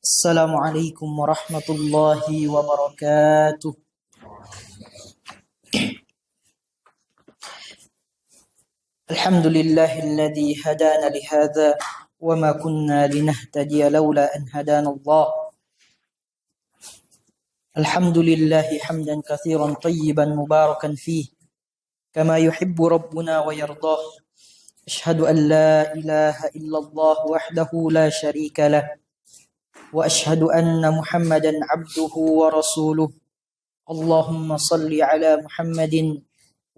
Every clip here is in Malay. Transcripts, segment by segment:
Assalamualaikum warahmatullahi wabarakatuh. Alhamdulillahilladzi hadana lihadza wa ma kunna linahtadiya laula an hadana Allah. Alhamdulillahi hamdan katsiran tayyiban mubarakan fihi kama yuhibbu rabbuna wa yardah. Ashhadu an la ilaha illallah wahdahu la syarika lah wa ashhadu anna Muhammadan abduhu wa rasuluh. Allahumma salli ala Muhammadin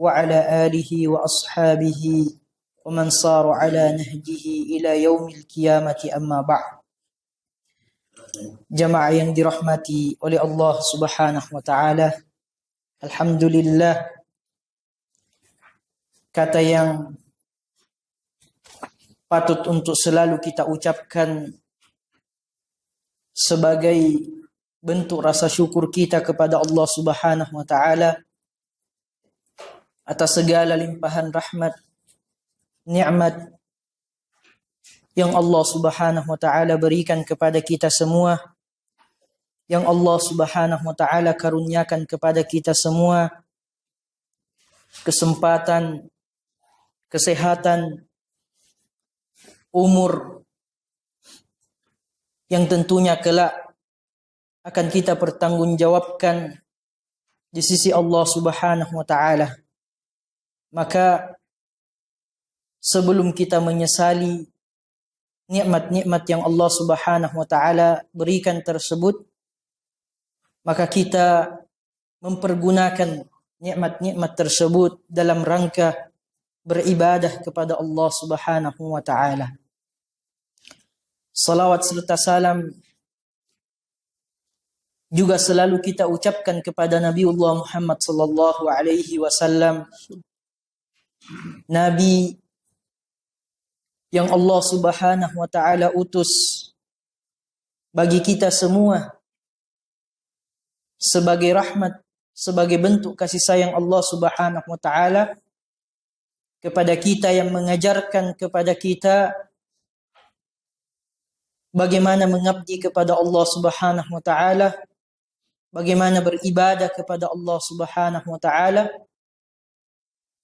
wa ala alihi wa ashabihi wa man sara ala nahjihi ila yaumil qiyamati, amma ba'd. Jamaah yang dirahmati oleh Allah Subhanahu wa taala, alhamdulillah, kata yang patut untuk selalu kita ucapkan sebagai bentuk rasa syukur kita kepada Allah Subhanahu wa taala atas segala limpahan rahmat, nikmat yang Allah Subhanahu wa taala berikan kepada kita semua, yang Allah Subhanahu wa taala karuniakan kepada kita semua, kesempatan, kesehatan, umur yang tentunya kelak akan kita pertanggungjawabkan di sisi Allah Subhanahu wa taala. Maka sebelum kita menyesali nikmat-nikmat yang Allah Subhanahu wa taala berikan tersebut, maka kita mempergunakan nikmat-nikmat tersebut dalam rangka beribadah kepada Allah Subhanahu wa taala. Salawat serta salam juga selalu kita ucapkan kepada Nabiullah Muhammad sallallahu alaihi wasallam, Nabi yang Allah Subhanahu wa taala utus bagi kita semua sebagai rahmat, sebagai bentuk kasih sayang Allah Subhanahu wa taala kepada kita, yang mengajarkan kepada kita bagaimana mengabdi kepada Allah Subhanahu wa taala, bagaimana beribadah kepada Allah Subhanahu wa taala,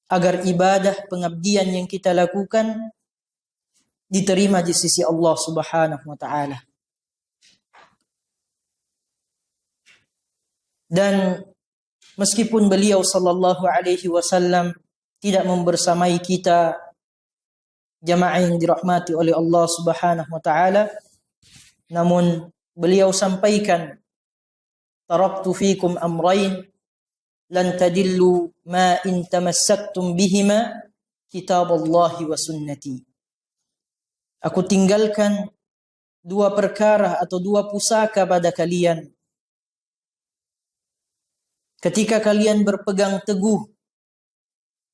agar ibadah pengabdian yang kita lakukan diterima di sisi Allah Subhanahu wa taala. Dan meskipun beliau sallallahu alaihi wasallam tidak membersamai kita, jamaah yang dirahmati oleh Allah Subhanahu wa taala, namun beliau sampaikan, taraktu fikum amrayn lan tadillu ma in tamassaktum bihima kitaballahi wa sunnati. Aku tinggalkan dua perkara atau dua pusaka pada kalian. Ketika kalian berpegang teguh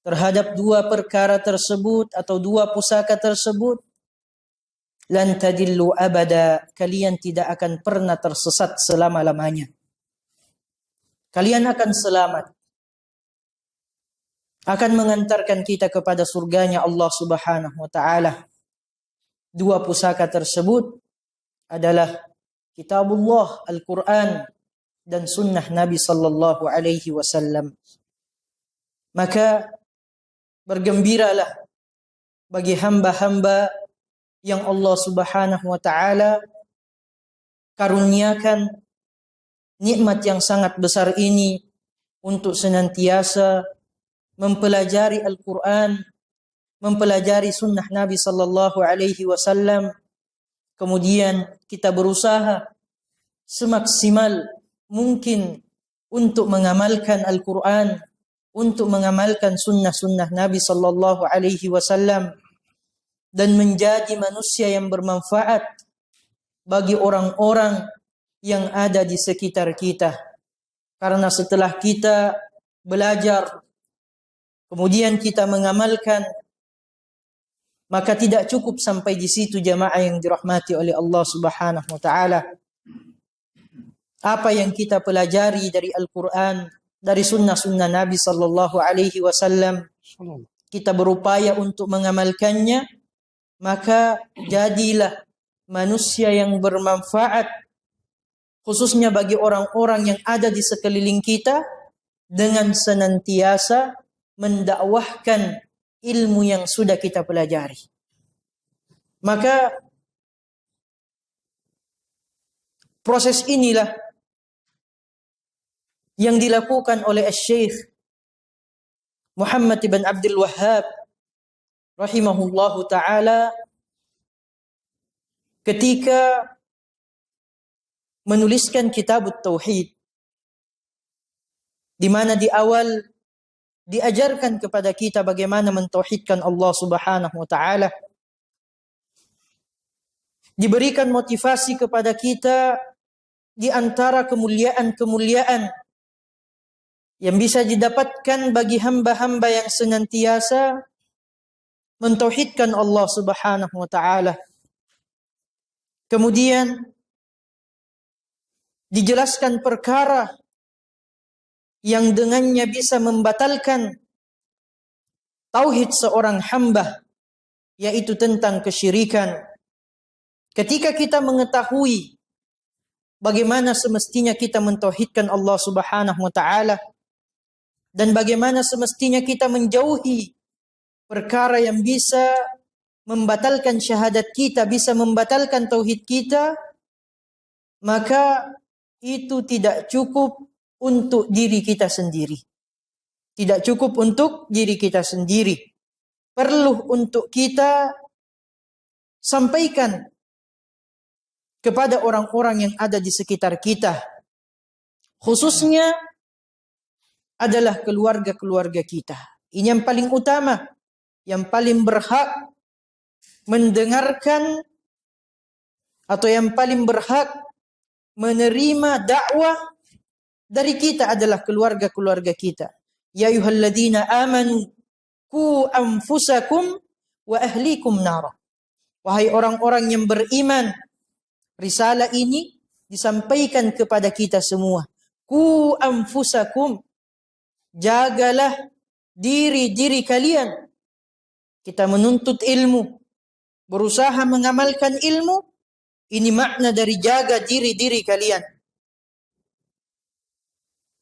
terhadap dua perkara tersebut atau dua pusaka tersebut, lan tadillu abada, kalian tidak akan pernah tersesat selama-lamanya. Kalian akan selamat, akan mengantarkan kita kepada surganya Allah Subhanahu wa taala. Dua pusaka tersebut adalah kitabullah, Al-Quran, dan sunnah Nabi sallallahu alaihi wasallam. Maka bergembiralah bagi hamba-hamba yang Allah Subhanahu wa taala karuniakan nikmat yang sangat besar ini untuk senantiasa mempelajari Al-Quran, mempelajari sunnah Nabi sallallahu alaihi wasallam. Kemudian kita berusaha semaksimal mungkin untuk mengamalkan Al-Quran, untuk mengamalkan sunnah-sunnah Nabi sallallahu alaihi wasallam, dan menjadi manusia yang bermanfaat bagi orang-orang yang ada di sekitar kita. Karena setelah kita belajar, kemudian kita mengamalkan, maka tidak cukup sampai di situ, jamaah yang dirahmati oleh Allah Subhanahu wa taala. Apa yang kita pelajari dari Al-Quran, dari sunnah-sunnah Nabi sallallahu alaihi wasallam, kita berupaya untuk mengamalkannya, maka jadilah manusia yang bermanfaat khususnya bagi orang-orang yang ada di sekeliling kita, dengan senantiasa mendakwahkan ilmu yang sudah kita pelajari. Maka proses inilah yang dilakukan oleh Syekh Muhammad ibn Abdul Wahhab rahimahullahu ta'ala ketika menuliskan kitab Tauhid, di mana di awal diajarkan kepada kita bagaimana mentauhidkan Allah Subhanahu wa taala. Diberikan motivasi kepada kita di antara kemuliaan-kemuliaan yang bisa didapatkan bagi hamba-hamba yang senantiasa mentauhidkan Allah Subhanahu wa taala. Kemudian dijelaskan perkara yang dengannya bisa membatalkan tauhid seorang hamba, yaitu tentang kesyirikan. Ketika kita mengetahui bagaimana semestinya kita mentauhidkan Allah Subhanahu wa taala dan bagaimana semestinya kita menjauhi perkara yang bisa membatalkan syahadat kita, bisa membatalkan tauhid kita, maka itu tidak cukup untuk diri kita sendiri. Tidak cukup untuk diri kita sendiri. Perlu untuk kita sampaikan kepada orang-orang yang ada di sekitar kita. Khususnya adalah keluarga-keluarga kita. Ini yang paling utama, yang paling berhak mendengarkan atau yang paling berhak menerima dakwah dari kita adalah keluarga-keluarga kita. Ya ayyuhalladzina amanu qu anfusakum wa ahlikum nara. Wahai orang-orang yang beriman, risalah ini disampaikan kepada kita semua. Qu anfusakum, jagalah diri-diri kalian. Kita menuntut ilmu, berusaha mengamalkan ilmu. Ini makna dari jaga diri-diri kalian.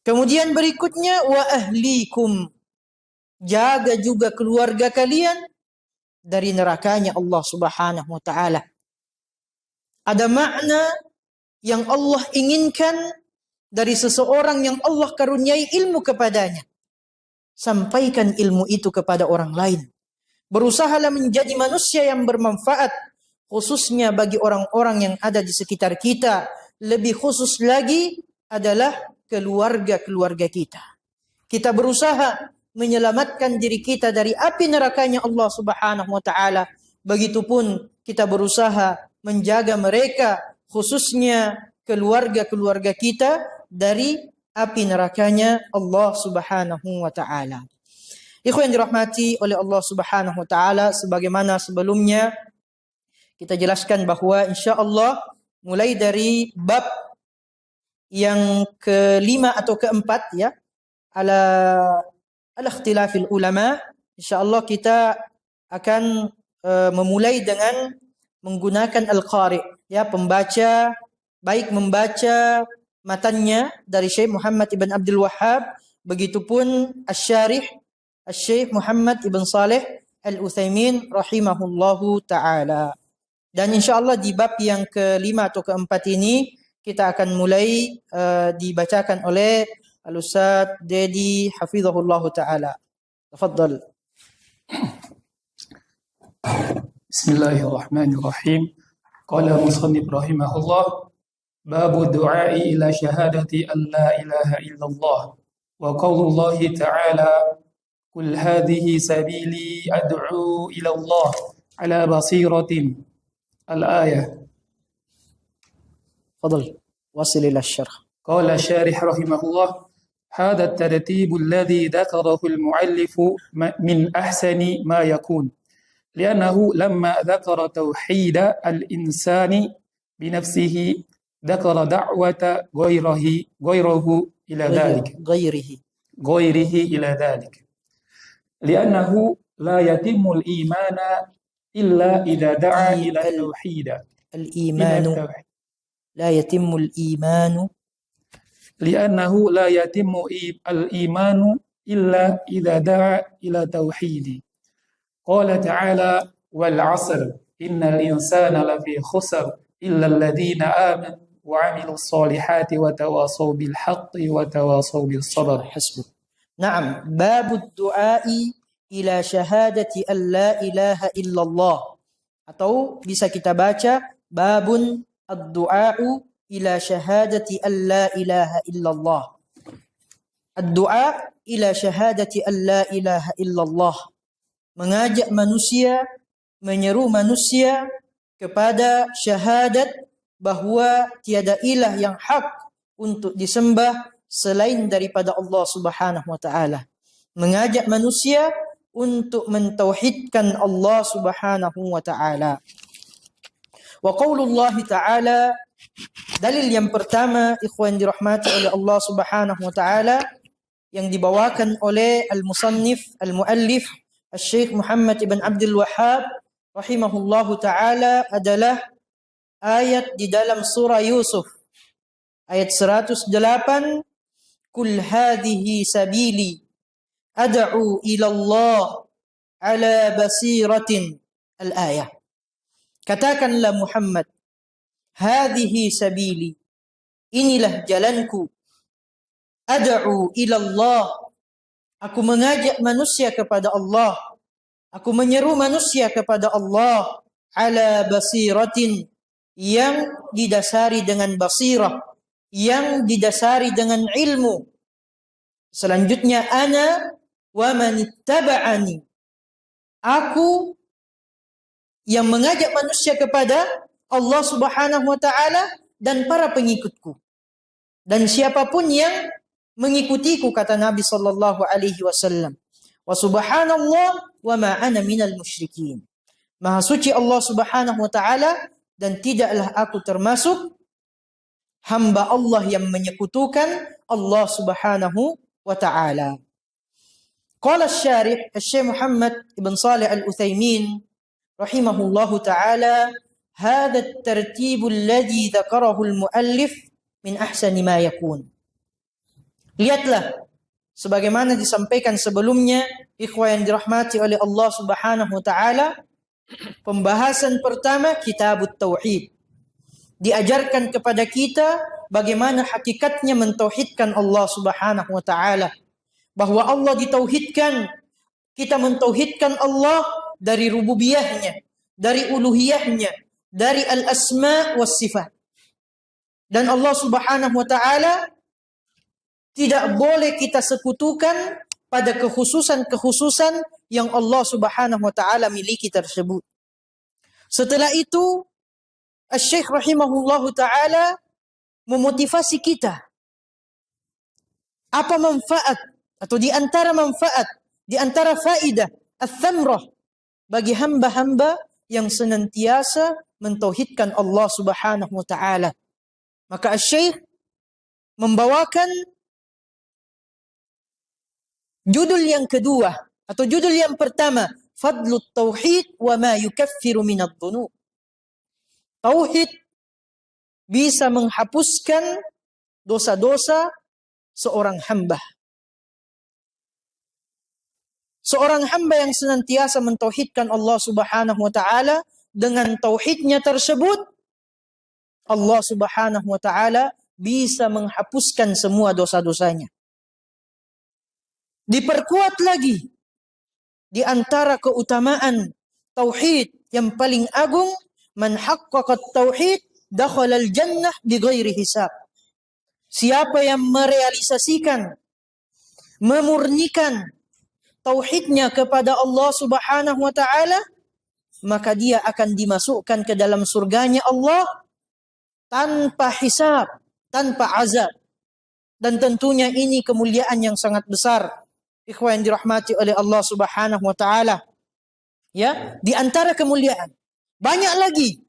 Kemudian berikutnya wa ahlikum, jaga juga keluarga kalian dari nerakanya Allah Subhanahu wa taala. Ada makna yang Allah inginkan dari seseorang yang Allah karuniai ilmu kepadanya. Sampaikan ilmu itu kepada orang lain. Berusahalah menjadi manusia yang bermanfaat, khususnya bagi orang-orang yang ada di sekitar kita. Lebih khusus lagi adalah keluarga-keluarga kita. Kita berusaha menyelamatkan diri kita dari api nerakanya Allah Subhanahu wa taala. Begitupun kita berusaha menjaga mereka, khususnya keluarga-keluarga kita, dari api nerakanya Allah Subhanahu wa taala. Ikhwan yang dirahmati oleh Allah Subhanahu wa taala, sebagaimana sebelumnya kita jelaskan bahwa insyaallah mulai dari bab yang kelima atau keempat ya, al-ikhtilafil ulama, insyaallah kita akan memulai dengan menggunakan al-qari, ya, pembaca, baik membaca matannya dari Syekh Muhammad ibn Abdul Wahhab, begitupun asy-syarih Syekh Muhammad ibn Saleh Al-Utsaimin rahimahullahu taala. Dan insyaallah di bab yang kelima atau keempat ini kita akan mulai dibacakan oleh Al-Ustaz Dedi hafizahullahu taala. Tafadhal. Bismillahirrahmanirrahim. Qala musannif rahimahullah, babu du'ai ila syahadati an la ilaha illallah wa qaulullahi ta'ala qul hadhihi sabili ad'u ila Allah ala basiratin. Al-ayah. تفضل واصل إلى الشرح. قال الشارح رحمه الله: هذا الترتيب الذي ذكره المؤلف من أحسن ما يكون، لأنه لما ذكر توحيد الإنسان بنفسه ذكر دعوة غيره إلى ذلك غيره إلى ذلك، لأنه لا يتم الإيمان إلا إذا دعا إلى التوحيد. لا يتم الإيمان لأنه لا يتم الإيمان إلا إذا دعا إلى توحيد. قال تعالى: والعصر إن الإنسان لفي خسر إلا الذين آمنوا وعملوا الصالحات وتواصوا بالحق وتواصوا بالصبر. حسبك. نعم، باب الدعاء إلى شهادة أن لا إله إلا الله, atau bisa kita baca babun ad-du'a'u ila syahadati an la ilaha illallah. Ad-du'a ila syahadati an la ilaha illallah, mengajak manusia, menyeru manusia kepada syahadat bahwa tiada ilah yang hak untuk disembah selain daripada Allah Subhanahu wa taala. Mengajak manusia untuk mentauhidkan Allah Subhanahu wa taala. Wa qaulullah ta'ala, dalil yang pertama ikhwan dirahmati oleh Allah Subhanahu wa taala yang dibawakan oleh al-musannif al-muallif Syekh Muhammad ibn Abdul Wahhab rahimahullahu taala adalah ayat di dalam surah Yusuf ayat 108, kul hadhihi sabili ad'u ila Allah ala basiratin, al-ayah. Katakanlah Muhammad, hadhihi sabili, inilah jalanku, ad'u ila Allah, aku mengajak manusia kepada Allah, aku menyeru manusia kepada Allah, ala basiratin, yang didasari dengan basirah, yang didasari dengan ilmu. Selanjutnya, ana wa man ittaba'ani, aku yang mengajak manusia kepada Allah Subhanahu wa taala dan para pengikutku. Dan siapapun yang mengikutiku, kata Nabi sallallahu alaihi wasallam. Wa subhanallah wa ma ana minal musyrikin. Maha suci Allah Subhanahu wa taala dan tidaklah aku termasuk hamba Allah yang menyekutukan Allah Subhanahu wa taala. Qala asy-syarih Syekh Muhammad ibn Shalih Al-Utsaimin rahimahullahu taala, hadha at-tartib alladhi dzakarahu al-muallif min ahsani ma yakun. Lihatlah sebagaimana disampaikan sebelumnya, ikhwan yang dirahmati oleh Allah Subhanahu wa taala, pembahasan pertama kitabut tauhid. Diajarkan kepada kita bagaimana hakikatnya mentauhidkan Allah Subhanahu wa taala. Bahwa Allah ditauhidkan, kita mentauhidkan Allah dari rububiyahnya, dari uluhiyahnya, dari al-asma was sifat. Dan Allah Subhanahu wa taala tidak boleh kita sekutukan pada kekhususan-kekhususan yang Allah Subhanahu wa taala miliki tersebut. Setelah itu, Asy-Syaikh rahimahullahu taala memotivasi kita. Apa manfaat atau di antara manfaat, di antara faidah ats-tsamrah bagi hamba-hamba yang senantiasa mentauhidkan Allah Subhanahu wa taala. Maka Asy-Syaikh membawakan judul yang kedua atau judul yang pertama, Fadlut Tauhid wa ma yukaffiru minadh dhunub. Tauhid bisa menghapuskan dosa-dosa seorang hamba. Seorang hamba yang senantiasa mentauhidkan Allah Subhanahu wa taala, dengan tauhidnya tersebut Allah Subhanahu wa taala bisa menghapuskan semua dosa-dosanya. Diperkuat lagi di antara keutamaan tauhid yang paling agung, man haqqaqa tauhid dakhala al-jannah bighairi hisab. Siapa yang merealisasikan, memurnikan tauhidnya kepada Allah Subhanahu wa taala, maka dia akan dimasukkan ke dalam surganya Allah tanpa hisab, tanpa azab. Dan tentunya ini kemuliaan yang sangat besar, ikhwan yang dirahmati oleh Allah Subhanahu wa taala. Ya, di antara kemuliaan banyak lagi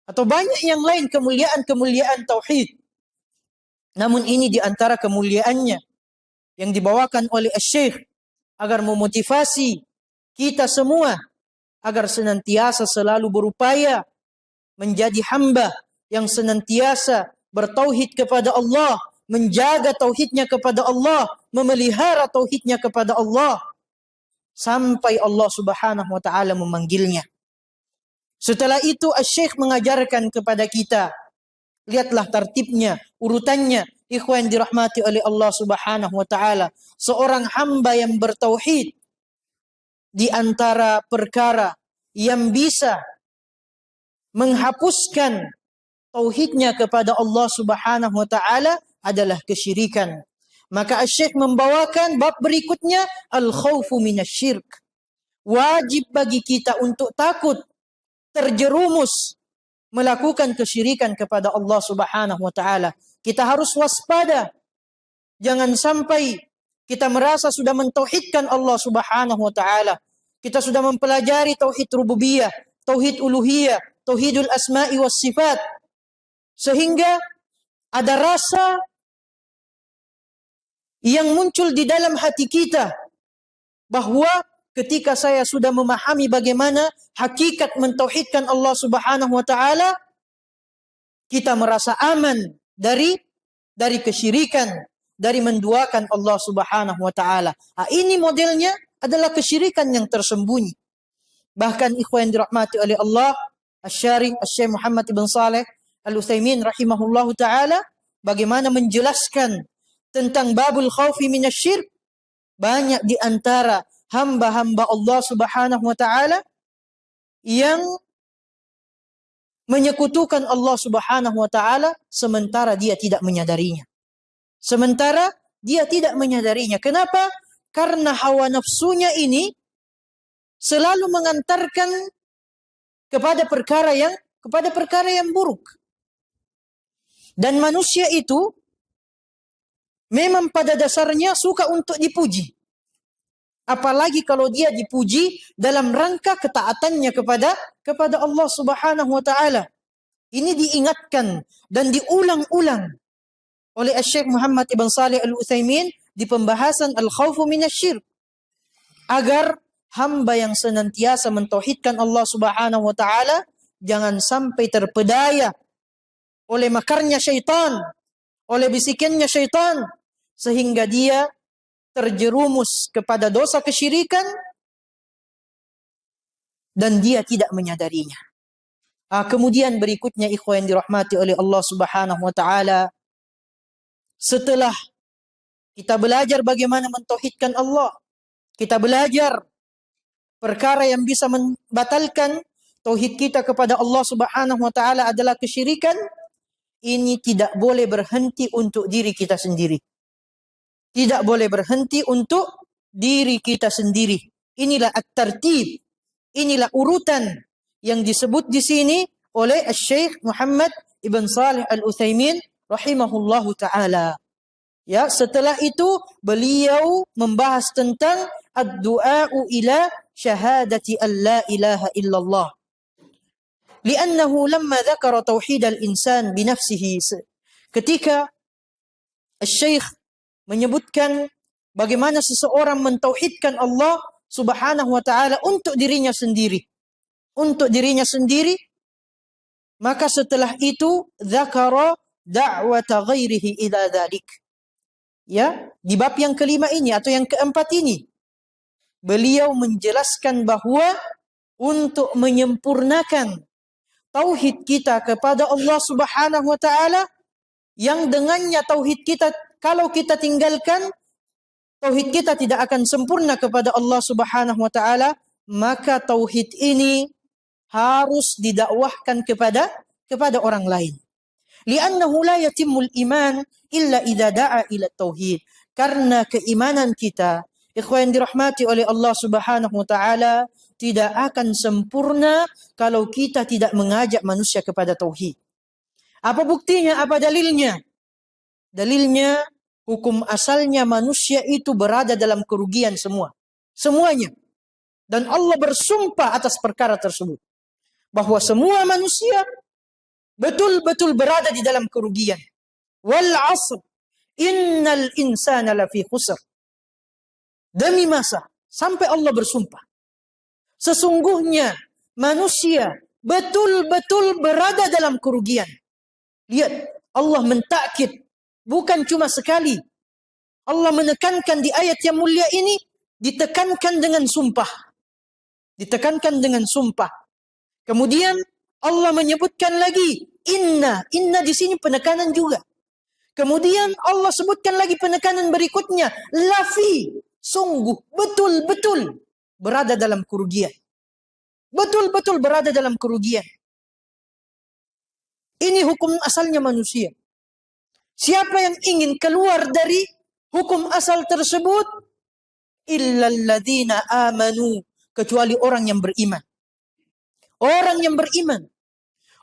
atau banyak yang lain kemuliaan-kemuliaan tauhid. Namun ini di antara kemuliaannya yang dibawakan oleh Asy-Syaikh agar memotivasi kita semua agar senantiasa selalu berupaya menjadi hamba yang senantiasa bertauhid kepada Allah, menjaga tauhidnya kepada Allah, memelihara tauhidnya kepada Allah, sampai Allah Subhanahu wa taala memanggilnya. Setelah itu Asy-Syaikh mengajarkan kepada kita, lihatlah tertibnya, urutannya, ikhwan dirahmati oleh Allah Subhanahu wa taala. Seorang hamba yang bertauhid, di antara perkara yang bisa menghapuskan tauhidnya kepada Allah Subhanahu wa taala adalah kesyirikan. Maka Asy-Syaikh membawakan bab berikutnya, al-khaufu minasyirk. Wajib bagi kita untuk takut terjerumus melakukan kesyirikan kepada Allah Subhanahu wa taala. Kita harus waspada. Jangan sampai kita merasa sudah mentauhidkan Allah Subhanahu wa taala. Kita sudah mempelajari tauhid rububiyah, tauhid uluhiyah, tauhidul asma'i was sifat, sehingga ada rasa yang muncul di dalam hati kita bahwa ketika saya sudah memahami bagaimana hakikat mentauhidkan Allah Subhanahu wa taala, kita merasa aman dari kesyirikan, dari menduakan Allah Subhanahu wa taala. Ini modelnya adalah kesyirikan yang tersembunyi. Bahkan ikhwan dirahmati oleh Allah, Asy-Syarih Asy-Syaikh Muhammad ibn Shalih Al-Utsaimin rahimahullahu taala bagaimana menjelaskan tentang babul khaufi minasyirk. Banyak di antara hamba-hamba Allah Subhanahu wa taala yang menyekutukan Allah Subhanahu wa taala sementara dia tidak menyadarinya. Sementara dia tidak menyadarinya. Kenapa? Karena hawa nafsunya ini selalu mengantarkan kepada perkara yang buruk. Dan manusia itu memang pada dasarnya suka untuk dipuji. Apalagi kalau dia dipuji dalam rangka ketaatannya kepada Allah Subhanahu wa taala. Ini diingatkan dan diulang-ulang oleh Asy-Syaikh Muhammad ibn Shalih Al-Utsaimin di pembahasan al-khaufu minasyirk, agar hamba yang senantiasa mentauhidkan Allah Subhanahu wa taala jangan sampai terpedaya oleh makarnya syaitan, oleh bisikannya syaitan, sehingga dia terjerumus kepada dosa kesyirikan dan dia tidak menyadarinya. Kemudian berikutnya ikhwan dirahmati oleh Allah Subhanahu wa taala, setelah kita belajar bagaimana mentauhidkan Allah, kita belajar perkara yang bisa membatalkan tauhid kita kepada Allah Subhanahu wa taala adalah kesyirikan. Ini tidak boleh berhenti untuk diri kita sendiri. Tidak boleh berhenti untuk diri kita sendiri. Inilah at-tartib, inilah urutan yang disebut di sini oleh Asy-Syaikh Muhammad ibn Shalih Al-Utsaimin rahimahullahu taala. Ya, setelah itu beliau membahas tentang ad-du'a'u ila syahadati an la ilaha illallah. Li'annahu lamma dzakara tauhid al-insan bi nafsihi. Ketika Asy-Syaikh menyebutkan bagaimana seseorang mentauhidkan Allah Subhanahu wa taala untuk dirinya sendiri. Untuk dirinya sendiri, maka setelah itu dzakara da'wata ghairihi ila dzalik. Ya, di bab yang kelima ini atau yang keempat ini, beliau menjelaskan bahwa untuk menyempurnakan tauhid kita kepada Allah Subhanahu wa taala, yang dengannya tauhid kita kalau kita tinggalkan, tauhid kita tidak akan sempurna kepada Allah Subhanahu wa taala, maka tauhid ini harus didakwahkan kepada orang lain. Li'annahu la yatimul iman illa idza da'a ila tauhid. Karena keimanan kita, ikhwan dirahmati oleh Allah Subhanahu wa taala, tidak akan sempurna kalau kita tidak mengajak manusia kepada tauhid. Apa buktinya? Apa dalilnya? Dalilnya, hukum asalnya manusia itu berada dalam kerugian semua. Semuanya. Dan Allah bersumpah atas perkara tersebut. Bahwa semua manusia betul-betul berada di dalam kerugian. Wal 'asr, innal insana lafi khusr. Demi masa, sampai Allah bersumpah. Sesungguhnya manusia betul-betul berada dalam kerugian. Lihat, Allah mentakkid, bukan cuma sekali. Allah menekankan di ayat yang mulia ini, ditekankan dengan sumpah. Ditekankan dengan sumpah. Kemudian Allah menyebutkan lagi, inna di sini penekanan juga. Kemudian Allah sebutkan lagi penekanan berikutnya, lafi, sungguh, betul-betul berada dalam kerugian. Betul-betul berada dalam kerugian. Ini hukum asalnya manusia. Siapa yang ingin keluar dari hukum asal tersebut, illalladzina amanu, kecuali orang yang beriman. Orang yang beriman.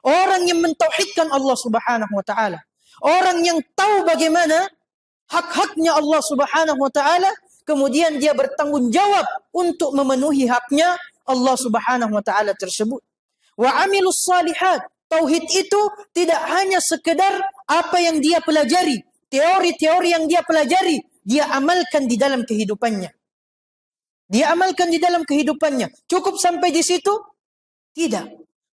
Orang yang mentauhidkan Allah Subhanahu wa taala. Orang yang tahu bagaimana hak-haknya Allah Subhanahu wa taala, kemudian dia bertanggung jawab untuk memenuhi haknya Allah Subhanahu wa taala tersebut. Wa amilus salihat. Tauhid itu tidak hanya sekedar apa yang dia pelajari, teori-teori yang dia pelajari, dia amalkan di dalam kehidupannya. Dia amalkan di dalam kehidupannya. Cukup sampai di situ? Tidak.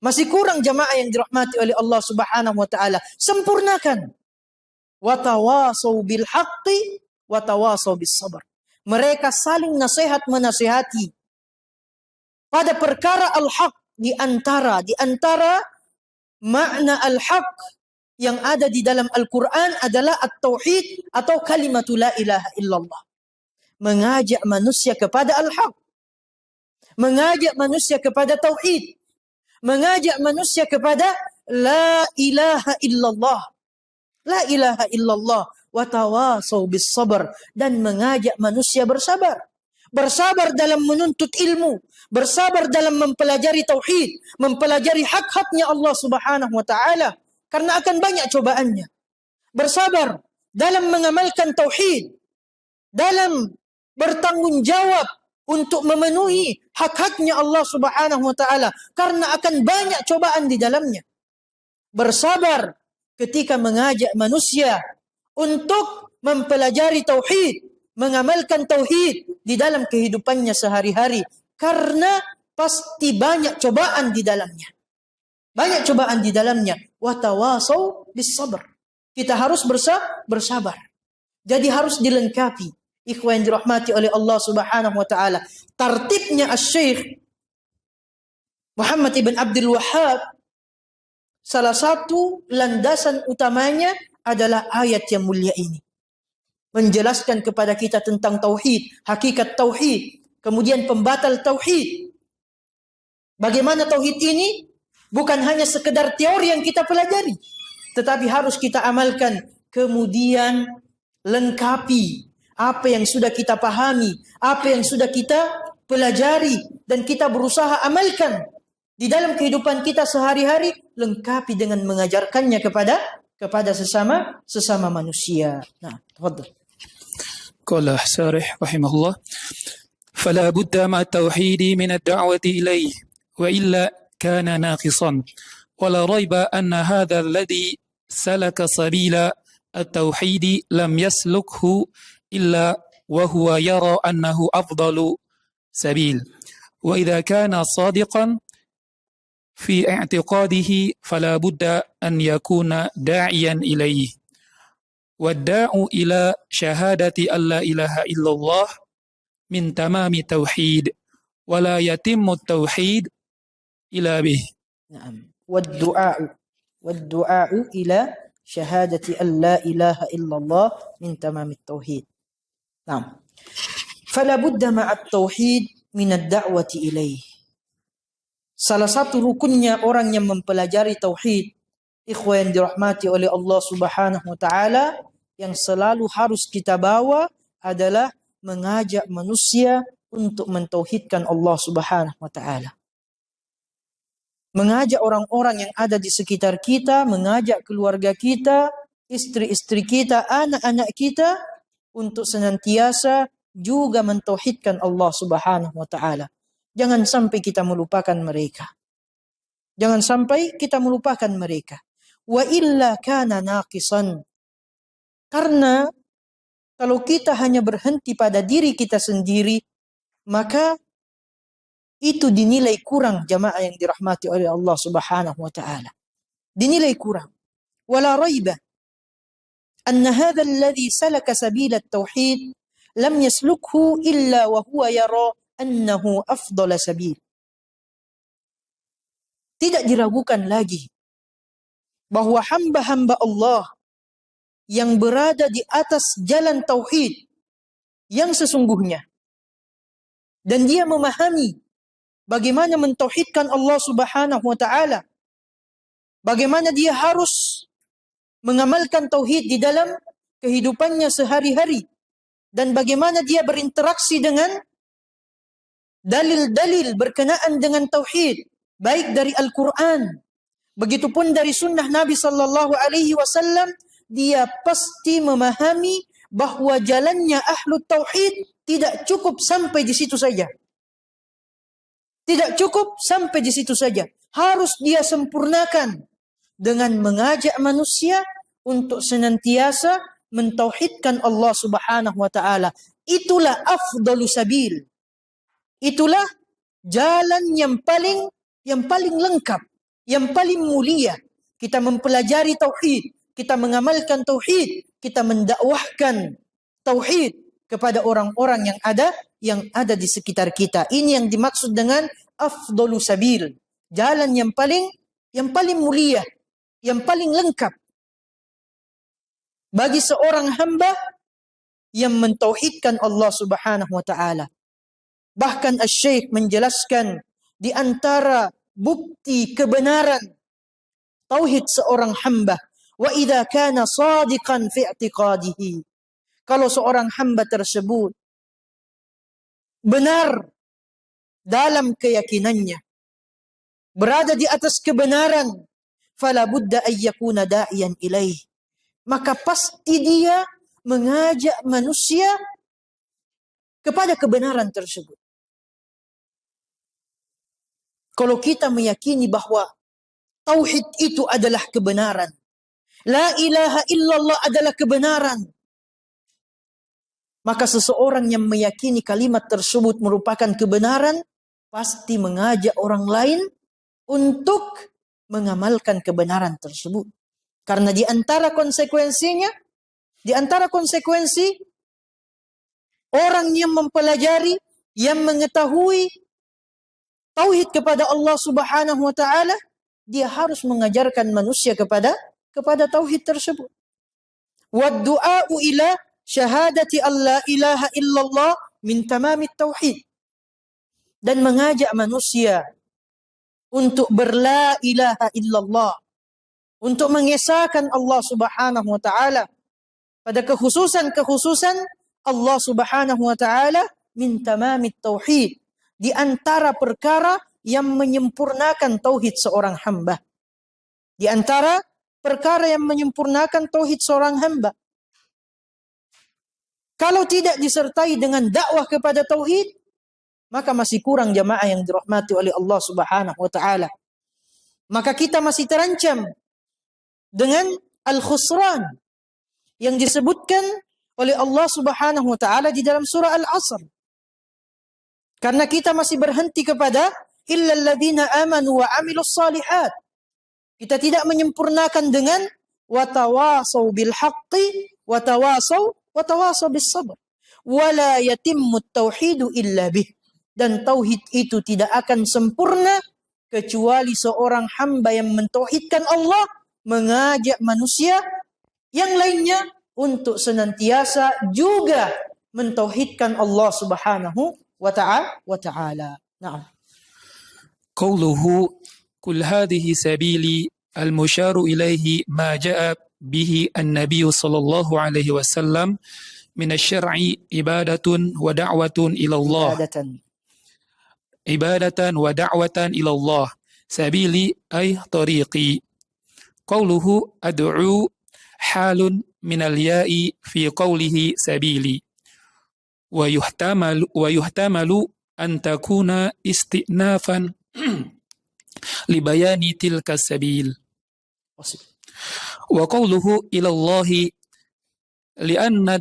Masih kurang jamaah yang dirahmati oleh Allah Subhanahu wa taala. Sempurnakan. Wa tawasaw bil haqqi wa tawasaw bis sabr. Mereka saling nasihat menasihati pada perkara al-haq, di antara makna al-haq yang ada di dalam Al-Quran adalah at-tauhid atau kalimatul la ilaha illallah. Mengajak manusia kepada al-haq. Mengajak manusia kepada tauhid. Mengajak manusia kepada la ilaha illallah. La ilaha illallah. Wa tawasaw bis sabr. Dan mengajak manusia bersabar. Bersabar dalam menuntut ilmu. Bersabar dalam mempelajari tauhid. Mempelajari hak-haknya Allah Subhanahu wa ta'ala. Karena akan banyak cobaannya. Bersabar dalam mengamalkan tauhid. Dalam bertanggung jawab untuk memenuhi hak-haknya Allah Subhanahu wa ta'ala. Karena akan banyak cobaan di dalamnya. Bersabar ketika mengajak manusia untuk mempelajari tauhid. Mengamalkan tauhid di dalam kehidupannya sehari-hari. Karena pasti banyak cobaan di dalamnya. Banyak cobaan di dalamnya. Wa tawasaw bis sabr. Kita harus bersabar. Jadi harus dilengkapi. Ikhwan yang dirahmati oleh Allah Subhanahu wa taala. Tartibnya Asy-Syaikh Muhammad ibn Abdul Wahhab, salah satu landasan utamanya adalah ayat yang mulia ini. Menjelaskan kepada kita tentang tauhid, hakikat tauhid, kemudian pembatal tauhid. Bagaimana tauhid ini bukan hanya sekedar teori yang kita pelajari, tetapi harus kita amalkan, kemudian lengkapi apa yang sudah kita pahami, apa yang sudah kita pelajari, dan kita berusaha amalkan di dalam kehidupan kita sehari-hari, lengkapi dengan mengajarkannya kepada sesama manusia. Nah, tafadhal. Qala Syarih rahimahullah, fala budda ma tauhidi min ad-da'wati ilayhi wa illa kana naqisan wa la rayba anna hadha alladhi salaka sabila at-tauhidi lam yaslukhu illa wa huwa yara annahu afdalu sabil wa idza kana sadiqan fi i'tiqadihi fala budda an yakuna da'iyan ilayhi. Wadda'u ila syahadati an la ilaha illallah min tamami tauhid wa la yatimmu tauhid ila bih. Naam. Wadda'u ila syahadati an la ilaha illallah min tamami tauhid. Naam. Fala budda ma'at tauhid min ad-da'wati ilaih. Salah satu rukunnya orang yang mempelajari tauhid, ikhwan yang dirahmati oleh Allah Subhanahu wa taala, yang selalu harus kita bawa adalah mengajak manusia untuk mentauhidkan Allah Subhanahu wa taala. Mengajak orang-orang yang ada di sekitar kita, mengajak keluarga kita, istri-istri kita, anak-anak kita untuk senantiasa juga mentauhidkan Allah Subhanahu wa taala. Jangan sampai kita melupakan mereka. Jangan sampai kita melupakan mereka. Wa illa kana naqisan. Karena kalau kita hanya berhenti pada diri kita sendiri, maka itu dinilai kurang, jamaah yang dirahmati oleh Allah Subhanahu wa taala. Dinilai kurang. ولا ريب أن هذا الذي سلك سبيل التوحيد لم يسلكه إلا وهو يرى أنه أفضل سبيل. Tidak diragukan lagi bahwa hamba-hamba Allah yang berada di atas jalan tauhid yang sesungguhnya, dan dia memahami bagaimana mentauhidkan Allah Subhanahu wa taala, bagaimana dia harus mengamalkan tauhid di dalam kehidupannya sehari-hari, dan bagaimana dia berinteraksi dengan dalil-dalil berkenaan dengan tauhid, baik dari Al-Quran, begitupun dari sunnah Nabi sallallahu alaihi wasallam. Dia pasti memahami bahwa jalannya ahlu tauhid tidak cukup sampai di situ saja. Tidak cukup sampai di situ saja. Harus dia sempurnakan dengan mengajak manusia untuk senantiasa mentauhidkan Allah Subhanahu wa taala. Itulah afdalu sabil. Itulah jalan yang paling lengkap, yang paling mulia. Kita mempelajari tauhid, kita mengamalkan tauhid, kita mendakwahkan tauhid kepada orang-orang yang ada di sekitar kita. Ini yang dimaksud dengan afdalu sabil, jalan yang paling mulia, yang paling lengkap bagi seorang hamba yang mentauhidkan Allah Subhanahu wa taala. Bahkan Asy-Syaikh menjelaskan di antara bukti kebenaran tauhid seorang hamba, wa idza kana shadiqan fi i'tiqadihi, kalau seorang hamba tersebut benar dalam keyakinannya, berada di atas kebenaran, fala budda ay yakuna da'iyan ilaih, maka pasti dia mengajak manusia kepada kebenaran tersebut. Kalau kita meyakini bahwa tauhid itu adalah kebenaran, la ilaha illallah adalah kebenaran, maka seseorang yang meyakini kalimat tersebut merupakan kebenaran pasti mengajak orang lain untuk mengamalkan kebenaran tersebut. Karena di antara konsekuensi orang yang mempelajari, yang mengetahui tauhid kepada Allah Subhanahu wa taala, dia harus mengajarkan manusia kepada tauhid tersebut. Wad du'a'u ila syahadati alla ilaha illallah min tamamit tauhid. Dan mengajak manusia untuk berla ilaha illallah, untuk mengesahkan Allah Subhanahu wa taala pada kekhususan Allah Subhanahu wa taala min tamamit tauhid, di antara perkara yang menyempurnakan tauhid seorang hamba. Di antara perkara yang menyempurnakan tauhid seorang hamba. Kalau tidak disertai dengan dakwah kepada tauhid, maka masih kurang jamaah yang dirahmati oleh Allah Subhanahu wa taala. Maka kita masih terancam dengan al-khusran yang disebutkan oleh Allah Subhanahu wa taala di dalam surah Al-Asr. Karena kita masih berhenti kepada illal ladzina amanu wa amilus shalihat. Kita tidak menyempurnakan dengan watawasau bil haqqi watawasau bis sabr. Wala yatimmu tauhidu illa bih. Dan tauhid itu tidak akan sempurna kecuali seorang hamba yang mentauhidkan Allah mengajak manusia yang lainnya untuk senantiasa juga mentauhidkan Allah Subhanahu wa ta'ala. Naam. Qawluhu kul hadhihi sabili al-musyaru ilaihi ma ja'a bihi an-nabiy sallallahu alaihi wasallam min asy-syar'i ibadatun wa da'watun ila Allah. Ibadatan wa da'watan ila Allah. Sabili ay tariqi. Qawluhu ad'u halun min al-ya'i fi qawlihi sabili. Wa yuhtamalu an takuna istinafan libayani tilka sabil. Wa qawluhu ila Allahi lianna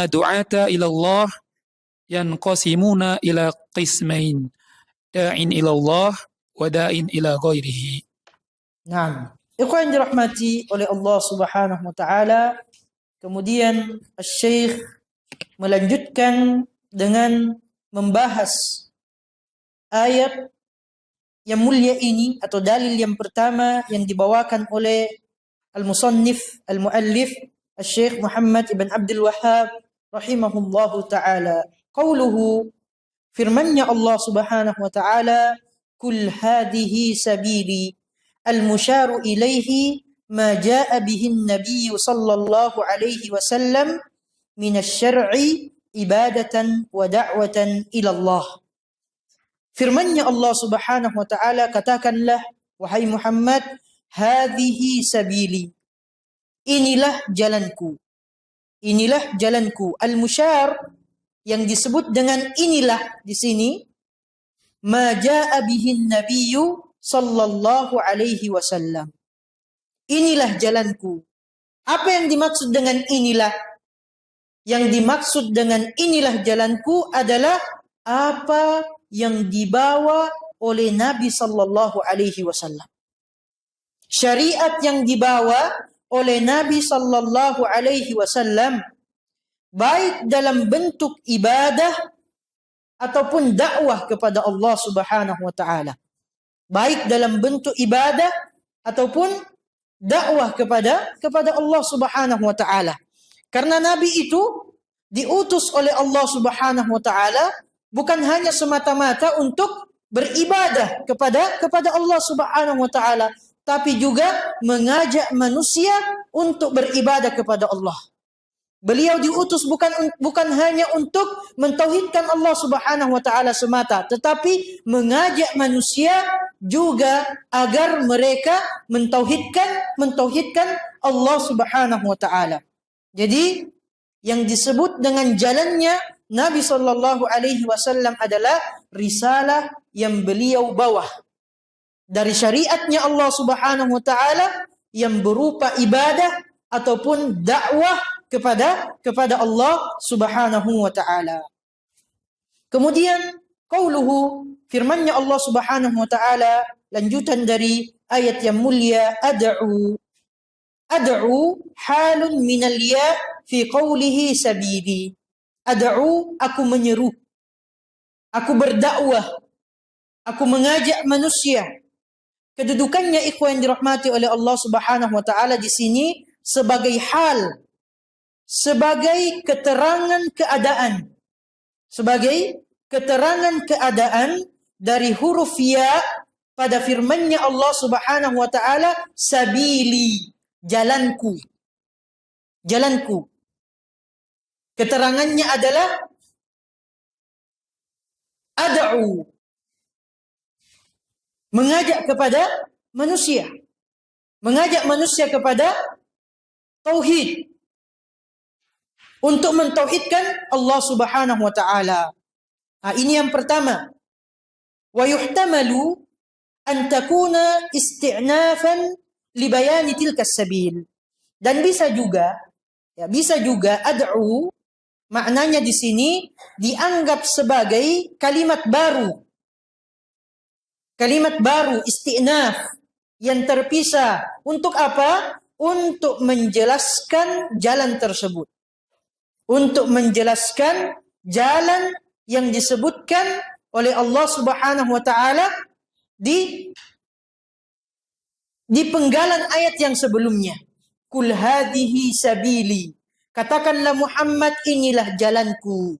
du'ata ila Allah yanqasimuna ila qismain. da'in ila Allah wa da'in ila ghairihi. Naam. Ikhwan yang dirahmati oleh Allah Subhanahu wa taala, kemudian Syekh melanjutkan dengan membahas ayat yang mulia ini atau dalil yang pertama yang dibawakan oleh al-musannif al-muallif Syekh Muhammad ibn Abdul Wahhab rahimahullahu taala. Qauluhu, firmannya Allah Subhanahu wa taala, kul hadhihi sabili al-musyaru ilaihi ma jaa bihi an-nabiy sallallahu alaihi wasallam min asy-syar'i ibadatan wa da'watan ila Allah. Firmannya Allah Subhanahu wa taala, katakanlah wahai Muhammad, hadhihi sabili, inilah jalanku. Inilah jalanku. Al-musyar yang disebut dengan inilah di sini, ma jaa bihin nabiyyu sallallahu alaihi wasallam. Inilah jalanku. Apa yang dimaksud dengan inilah? Yang dimaksud dengan inilah jalanku adalah apa yang dibawa oleh Nabi sallallahu alaihi wasallam. Syariat yang dibawa oleh Nabi sallallahu alaihi wasallam, baik dalam bentuk ibadah ataupun dakwah kepada Allah Subhanahu wa taala. Baik dalam bentuk ibadah ataupun dakwah kepada Allah Subhanahu wa taala. Karena Nabi itu diutus oleh Allah Subhanahu wa taala bukan hanya semata-mata untuk beribadah kepada Allah Subhanahu wa taala, tapi juga mengajak manusia untuk beribadah kepada Allah. Beliau diutus bukan hanya untuk mentauhidkan Allah Subhanahu wa taala semata, tetapi mengajak manusia juga agar mereka mentauhidkan Allah Subhanahu wa taala. Jadi yang disebut dengan jalannya Nabi sallallahu alaihi wasallam adalah risalah yang beliau bawa dari syariatnya Allah Subhanahu wa taala yang berupa ibadah ataupun dakwah kepada Allah Subhanahu wa taala. Kemudian qauluhu, firmannya Allah Subhanahu wa taala, lanjutan dari ayat yang mulia, ad'u halun minal ya fi qawlihi sabili. Ad'u, aku menyeru, aku berdakwah, aku mengajak manusia. Kedudukannya ikhwan yang dirahmati oleh Allah Subhanahu wa taala di sini sebagai hal, sebagai keterangan keadaan. Sebagai keterangan keadaan dari huruf ya pada firmannya Allah Subhanahu wa taala, sabili, jalanku. Jalanku. Keterangannya adalah ad'u, mengajak kepada manusia. Mengajak manusia kepada tauhid, untuk mentauhidkan Allah Subhanahu wa taala. Ini yang pertama. Wa yuhtamalu an takuna isti'nafan li bayani tilka sabil. Dan bisa juga ad'u maknanya di sini dianggap sebagai kalimat baru. Kalimat baru, isti'naf, yang terpisah. Untuk apa? Untuk menjelaskan jalan tersebut. Untuk menjelaskan jalan yang disebutkan oleh Allah Subhanahu wa taala di penggalan ayat yang sebelumnya. Kul hadhihi sabili. Katakanlah Muhammad, inilah jalanku.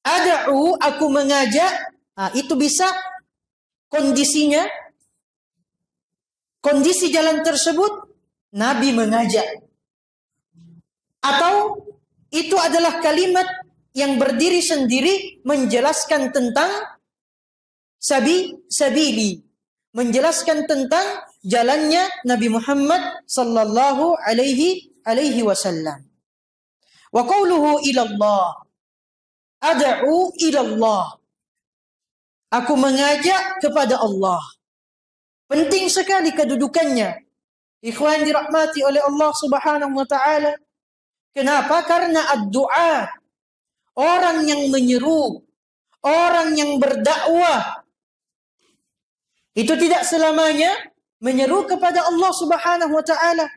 Ad'u, aku mengajak. Itu bisa kondisinya, kondisi jalan tersebut Nabi mengajak. Atau itu adalah kalimat yang berdiri sendiri menjelaskan tentang sabili, menjelaskan tentang jalannya Nabi Muhammad sallallahu alaihi wasallam. Wa qauluhu ila Allah, ad'u ila Allah, aku mengajak kepada Allah. Penting sekali kedudukannya, ikhwan dirahmati oleh Allah Subhanahu wa taala. Kenapa? Karena ad-du'a, orang yang menyeru, orang yang berdakwah itu tidak selamanya menyeru kepada Allah Subhanahu wa taala.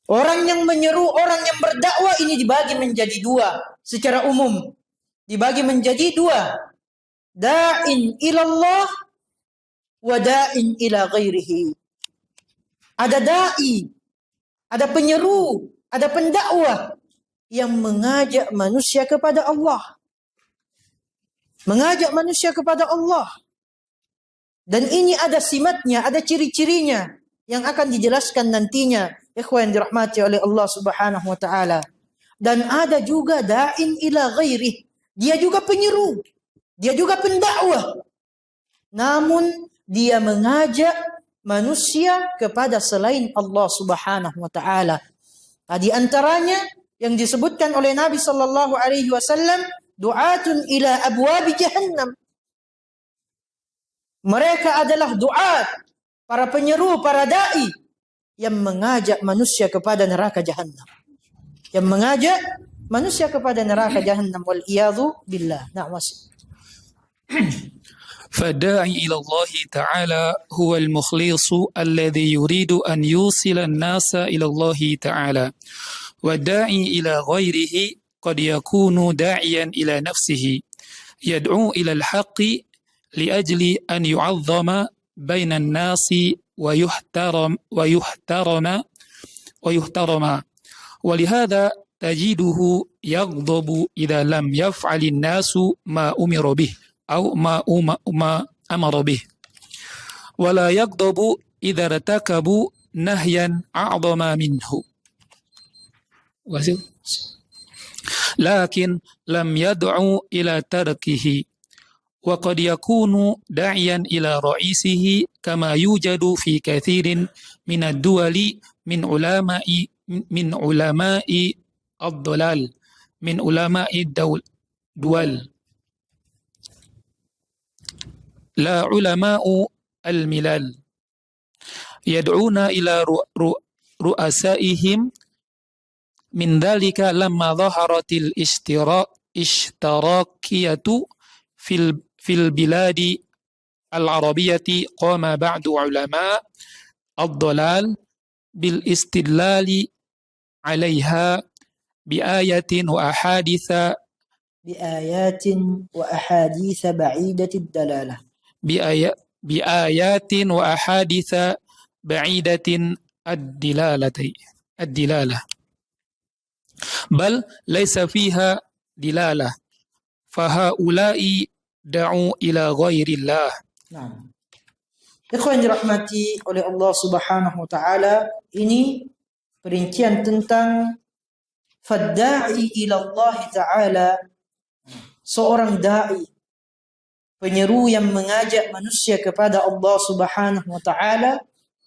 Orang yang menyeru, orang yang berdakwah ini dibagi menjadi dua secara umum. Dibagi menjadi dua. Da'in ilallah wa da'in ila ghairihi. Ada da'i, ada penyeru, ada pendakwah yang mengajak manusia kepada Allah. Mengajak manusia kepada Allah. Dan ini ada simatnya, ada ciri-cirinya yang akan dijelaskan nantinya, ikhwan yang dirahmati oleh Allah Subhanahu wa taala. Dan ada juga da'in ila ghairih. Dia juga penyeru, dia juga pendakwah. Namun dia mengajak manusia kepada selain Allah Subhanahu wa taala. Di antaranya yang disebutkan oleh Nabi sallallahu alaihi wasallam, du'atun ila abwabi jahannam. Mereka adalah du'at, para penyeru, para dai yang mengajak manusia kepada neraka jahannam. Yang mengajak manusia kepada neraka jahannam, wal iyadhu billah. Na'am. فالداعي إلى الله تعالى هو المخلص الذي يريد أن يوصل الناس إلى الله تعالى، والداعي إلى غيره قد يكون داعيا إلى نفسه يدعو إلى الحق لأجل أن يعظم بين الناس ويحترم ولهذا تجده يغضب إذا لم يفعل الناس ما أمر به أو ما أمر به، ولا يغضب إذا ارتكبوا نهيا أعظم منه، لكن لم يدعو إلى تركه. وقد يكون داعيا إلى رئيسه كما يوجد في كثير من الدول من علماء الضلال، من علماء الدول، لا علماء الملل، يدعون إلى رؤسائهم. من ذلك لما ظهرت الاشتراكية في البلاد العربية قام بعض علماء الضلال بالاستدلال عليها بآيات وأحاديث بعيدة الدلالة. بآيات وأحاديث بعيدة الدلالة بل ليس فيها دلالة، فهؤلاء دعوا إلى غير الله. Nah, ikhwan dirahmati oleh Allah Subhanahu wa taala, ini perincian tentang fadda'i ila Allah taala, seorang dai, penyeru yang mengajak manusia kepada Allah Subhanahu wa taala.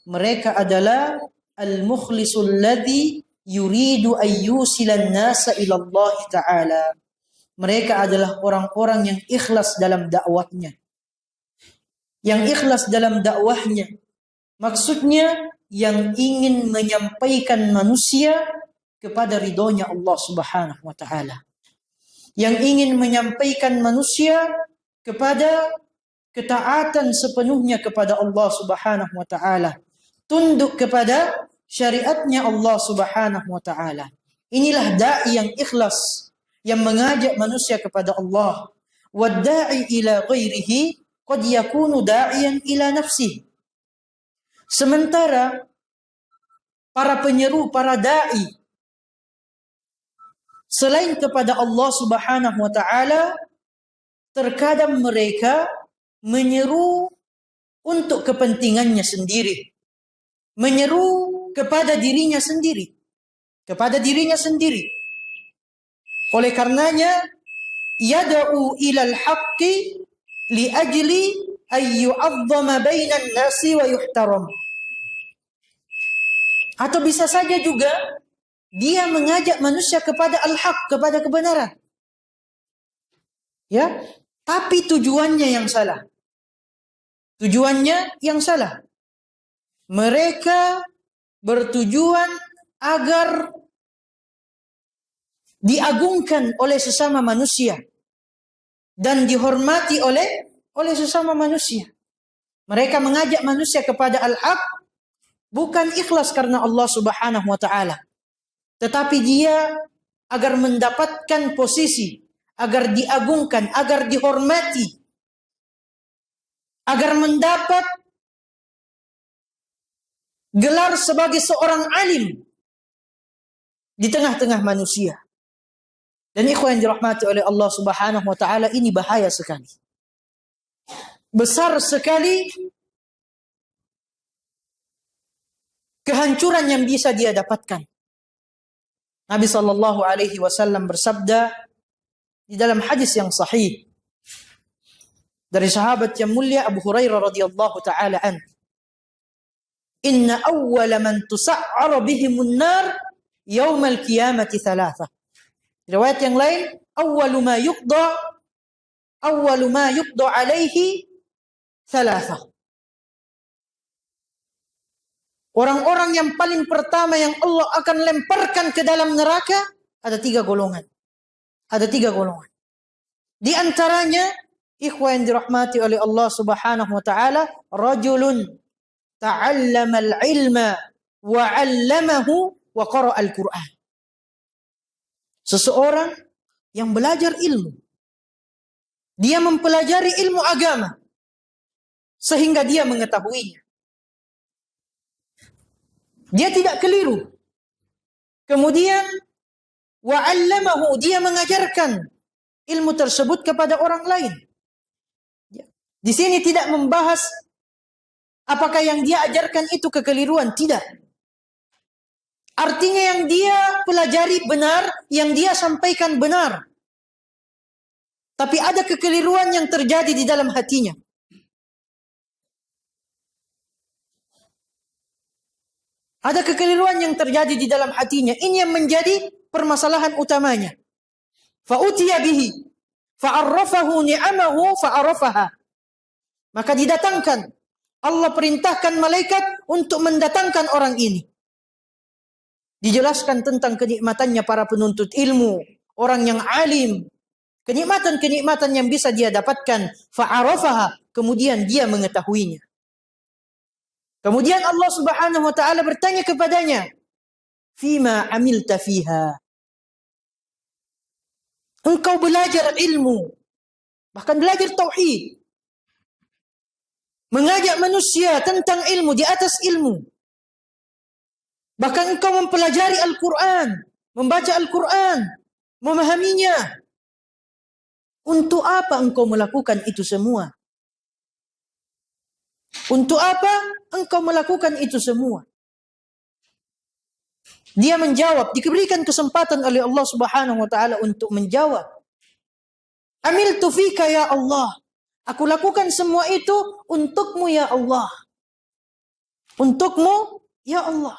Mereka adalah al-mukhlisul ladzi yuridu an yusilan nasa ila Allah taala. Mereka adalah orang-orang yang ikhlas dalam dakwahnya. Yang ikhlas dalam dakwahnya, maksudnya yang ingin menyampaikan manusia kepada ridhonya Allah Subhanahu wa taala. Yang ingin menyampaikan manusia kepada ketaatan sepenuhnya kepada Allah Subhanahu wa taala, tunduk kepada syariatnya Allah Subhanahu wa taala. Inilah dai yang ikhlas, yang mengajak manusia kepada Allah. Wad-da'i ila ghairihi qad yakunu da'iyan ila nafsihi. Sementara para penyeru, para dai selain kepada Allah Subhanahu wa taala, terkadang mereka menyeru untuk kepentingannya sendiri, menyeru kepada dirinya sendiri, Oleh karenanya, yad'u ilal haqqi li ajli ay yu'azzama bainan nasi wa yuhtaram. Atau bisa saja juga dia mengajak manusia kepada al-haq, kepada kebenaran. Ya, tapi tujuannya yang salah. Mereka bertujuan agar diagungkan oleh sesama manusia, dan dihormati oleh sesama manusia. Mereka mengajak manusia kepada al-haq bukan ikhlas karena Allah Subhanahu wa taala, tetapi dia agar mendapatkan posisi, agar diagungkan, agar dihormati, agar mendapat gelar sebagai seorang alim di tengah-tengah manusia. Dan ikhwan yang dirahmati oleh Allah Subhanahu wa taala, ini bahaya sekali. Besar sekali kehancuran yang bisa dia dapatkan. Nabi sallallahu alaihi wasallam bersabda di dalam hadis yang sahih dari sahabat yang mulia Abu Hurairah radhiyallahu taala an, "Inna awwala man tus'ara bihimun nar yaumal qiyamati thalatha." Riwayat yang lain, awwalu ma yuqda alaihi thalatha. Orang-orang yang paling pertama yang Allah akan lemparkan ke dalam neraka ada 3 golongan. Ada 3 golongan. Di antaranya, ikhwan yang dirahmati oleh Allah Subhanahu wa taala, rajulun ta'allama al-ilma wa 'allamahu wa qara'a al-Qur'an. Seseorang yang belajar ilmu. Dia mempelajari ilmu agama sehingga dia mengetahuinya. Dia tidak keliru. Kemudian wa'allamahu, dia mengajarkan ilmu tersebut kepada orang lain. Di sini tidak membahas apakah yang dia ajarkan itu kekeliruan, tidak. Artinya yang dia pelajari benar, yang dia sampaikan benar. Tapi ada kekeliruan yang terjadi di dalam hatinya. Ada kekeliruan yang terjadi di dalam hatinya. Ini yang menjadi permasalahan utamanya. Fa'utiya bihi, fa'arrafahu ni'amahu fa'arrafaha. Maka didatangkan. Allah perintahkan malaikat untuk mendatangkan orang ini. Dijelaskan tentang kenikmatannya para penuntut ilmu, orang yang alim. Kenikmatan-kenikmatan yang bisa dia dapatkan. Fa'arrafaha, kemudian dia mengetahuinya. Kemudian Allah Subhanahu wa taala bertanya kepadanya, "Fima amilta fiha?" Engkau belajar ilmu, bahkan belajar tauhid. Mengajak manusia tentang ilmu, di atas ilmu. Bahkan engkau mempelajari Al-Qur'an, membaca Al-Qur'an, memahaminya. Untuk apa engkau melakukan itu semua? Untuk apa engkau melakukan itu semua? Dia menjawab, diberikan kesempatan oleh Allah Subhanahu wa taala untuk menjawab. Amiltu fika ya Allah. Aku lakukan semua itu untukmu ya Allah. Untukmu ya Allah.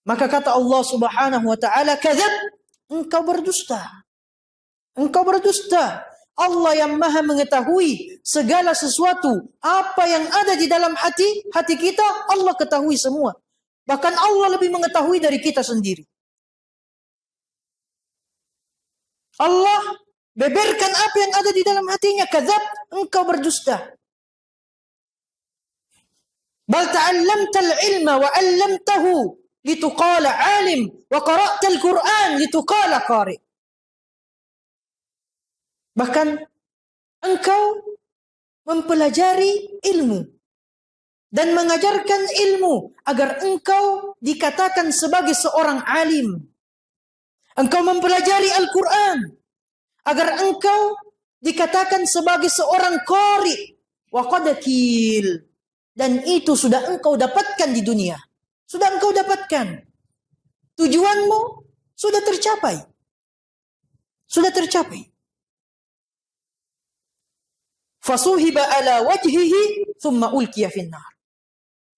Maka kata Allah Subhanahu wa taala, kadzab, engkau berdusta. Engkau berdusta. Allah yang maha mengetahui segala sesuatu. Apa yang ada di dalam hati kita, Allah ketahui semua. Bahkan Allah lebih mengetahui dari kita sendiri. Allah beberkan apa yang ada di dalam hatinya. Kadzab, engkau berdusta. Bal ta'allamtal ilma wa 'allamtahu lituqala 'alim wa qara'tal Qur'an lituqala qari'. Bahkan engkau mempelajari ilmu dan mengajarkan ilmu agar engkau dikatakan sebagai seorang alim. Engkau mempelajari Al-Quran agar engkau dikatakan sebagai seorang qari wa qadakil. Dan itu sudah engkau dapatkan di dunia. Sudah engkau dapatkan. Tujuanmu sudah tercapai. Sudah tercapai. Fasuhiba ala wajhihi thumma ulkiya finnar.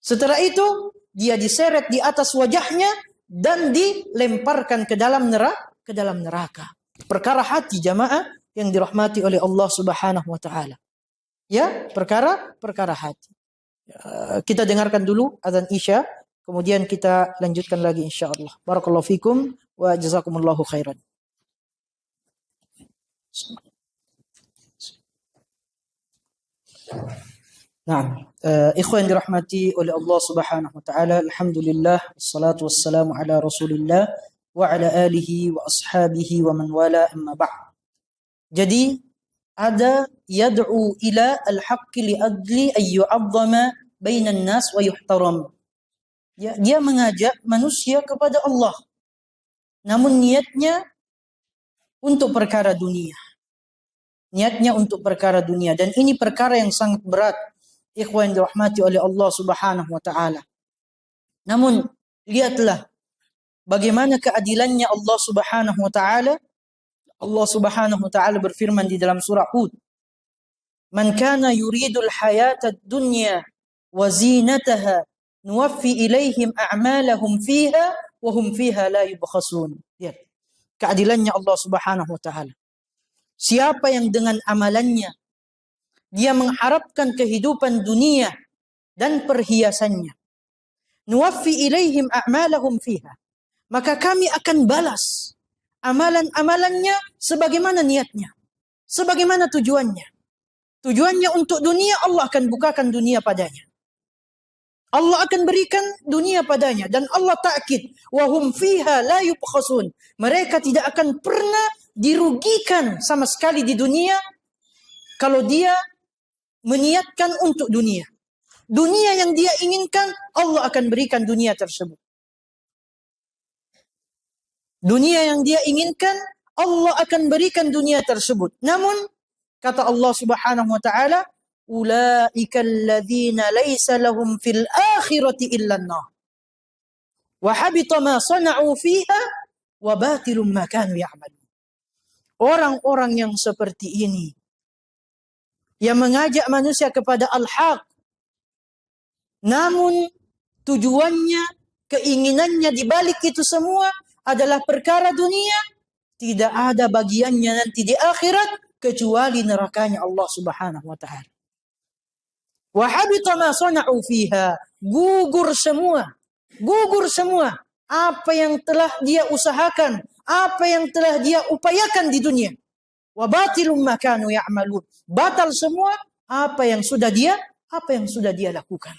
Setelah itu dia diseret di atas wajahnya dan dilemparkan ke dalam neraka. Perkara hati jamaah yang dirahmati oleh Allah Subhanahu wa taala. Ya, perkara hati. Kita dengarkan dulu azan Isya, kemudian kita lanjutkan lagi insyaallah. Barakallahu fikum wa jazakumullahu khairan. Nah, ikhwan yang dirahmati oleh Allah Subhanahu wa taala, alhamdulillah wassalatu wassalamu ala Rasulillah wa ala alihi wa ashabihi wa man wala amma ba'd. Jadi ada yad'u ila al-haqqi li ajli ay yu'azzama bainan nas wa yuhtaram. Ya, dia mengajak manusia kepada Allah. Namun niatnya untuk perkara dunia. Niatnya untuk perkara dunia, dan ini perkara yang sangat berat, ikhwan dirahmati oleh Allah Subhanahu wa taala. Namun lihatlah bagaimana keadilannya Allah Subhanahu wa taala. Allah Subhanahu wa taala berfirman di dalam surah Hud, "Man kana yuridul hayatad dunya wa zinataha nuwaffi ilaihim a'malahum fiha wa hum fiha la yubkhasun." Lihat keadilannya Allah Subhanahu wa taala. Siapa yang dengan amalannya dia mengharapkan kehidupan dunia dan perhiasannya, nuwaffi ilaihim a'malahum fiha, maka kami akan balas amalan-amalannya sebagaimana niatnya, sebagaimana tujuannya. Tujuannya untuk dunia, Allah akan bukakan dunia padanya. Allah akan berikan dunia padanya, dan Allah takkid, wa hum fiha la yubkhasun. Mereka tidak akan pernah dirugikan sama sekali di dunia kalau dia meniatkan untuk dunia. Dunia yang dia inginkan, Allah akan berikan dunia tersebut. Dunia yang dia inginkan, Allah akan berikan dunia tersebut. Namun kata Allah Subhanahu wa taala, ulaika alladzina laysa lahum fil akhirati illa an-nar wa habita ma sana'u fiha wa batilum ma kanu ya'malun. Orang-orang yang seperti ini, yang mengajak manusia kepada al-haq, namun tujuannya, keinginannya di balik itu semua adalah perkara dunia, tidak ada bagiannya nanti di akhirat kecuali nerakanya Allah Subhanahu wa taala. Wa habita ma sana'u fiha, gugur semua apa yang telah dia usahakan, apa yang telah dia upayakan di dunia. Wa batilum ma kanu ya'malun, batal semua apa yang sudah dia lakukan.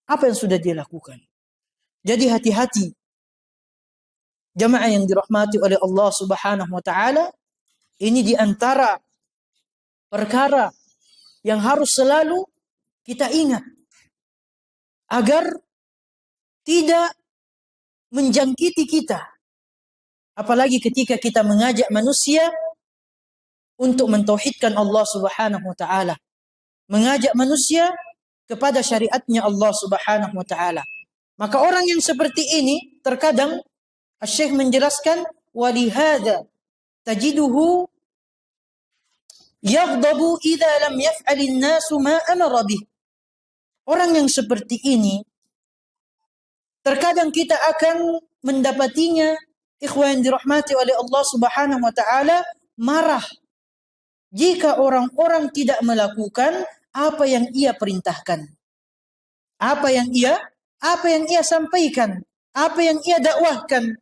Apa yang sudah dia lakukan. Jadi hati-hati jamaah yang dirahmati oleh Allah Subhanahu wa taala, ini di antara perkara yang harus selalu kita ingat agar tidak menjangkiti kita, apalagi ketika kita mengajak manusia untuk mentauhidkan Allah Subhanahu wa taala, mengajak manusia kepada syariatnya Allah Subhanahu wa taala. Maka orang yang seperti ini terkadang Syekh menjelaskan, walihada tajiduhu yaghdabu idza lam yaf'alin nasu ma amara bih. Orang yang seperti ini terkadang kita akan mendapatinya, ikhwan dirahmati oleh Allah Subhanahu wa taala, marah jika orang-orang tidak melakukan apa yang ia perintahkan, apa yang ia sampaikan, apa yang ia dakwahkan.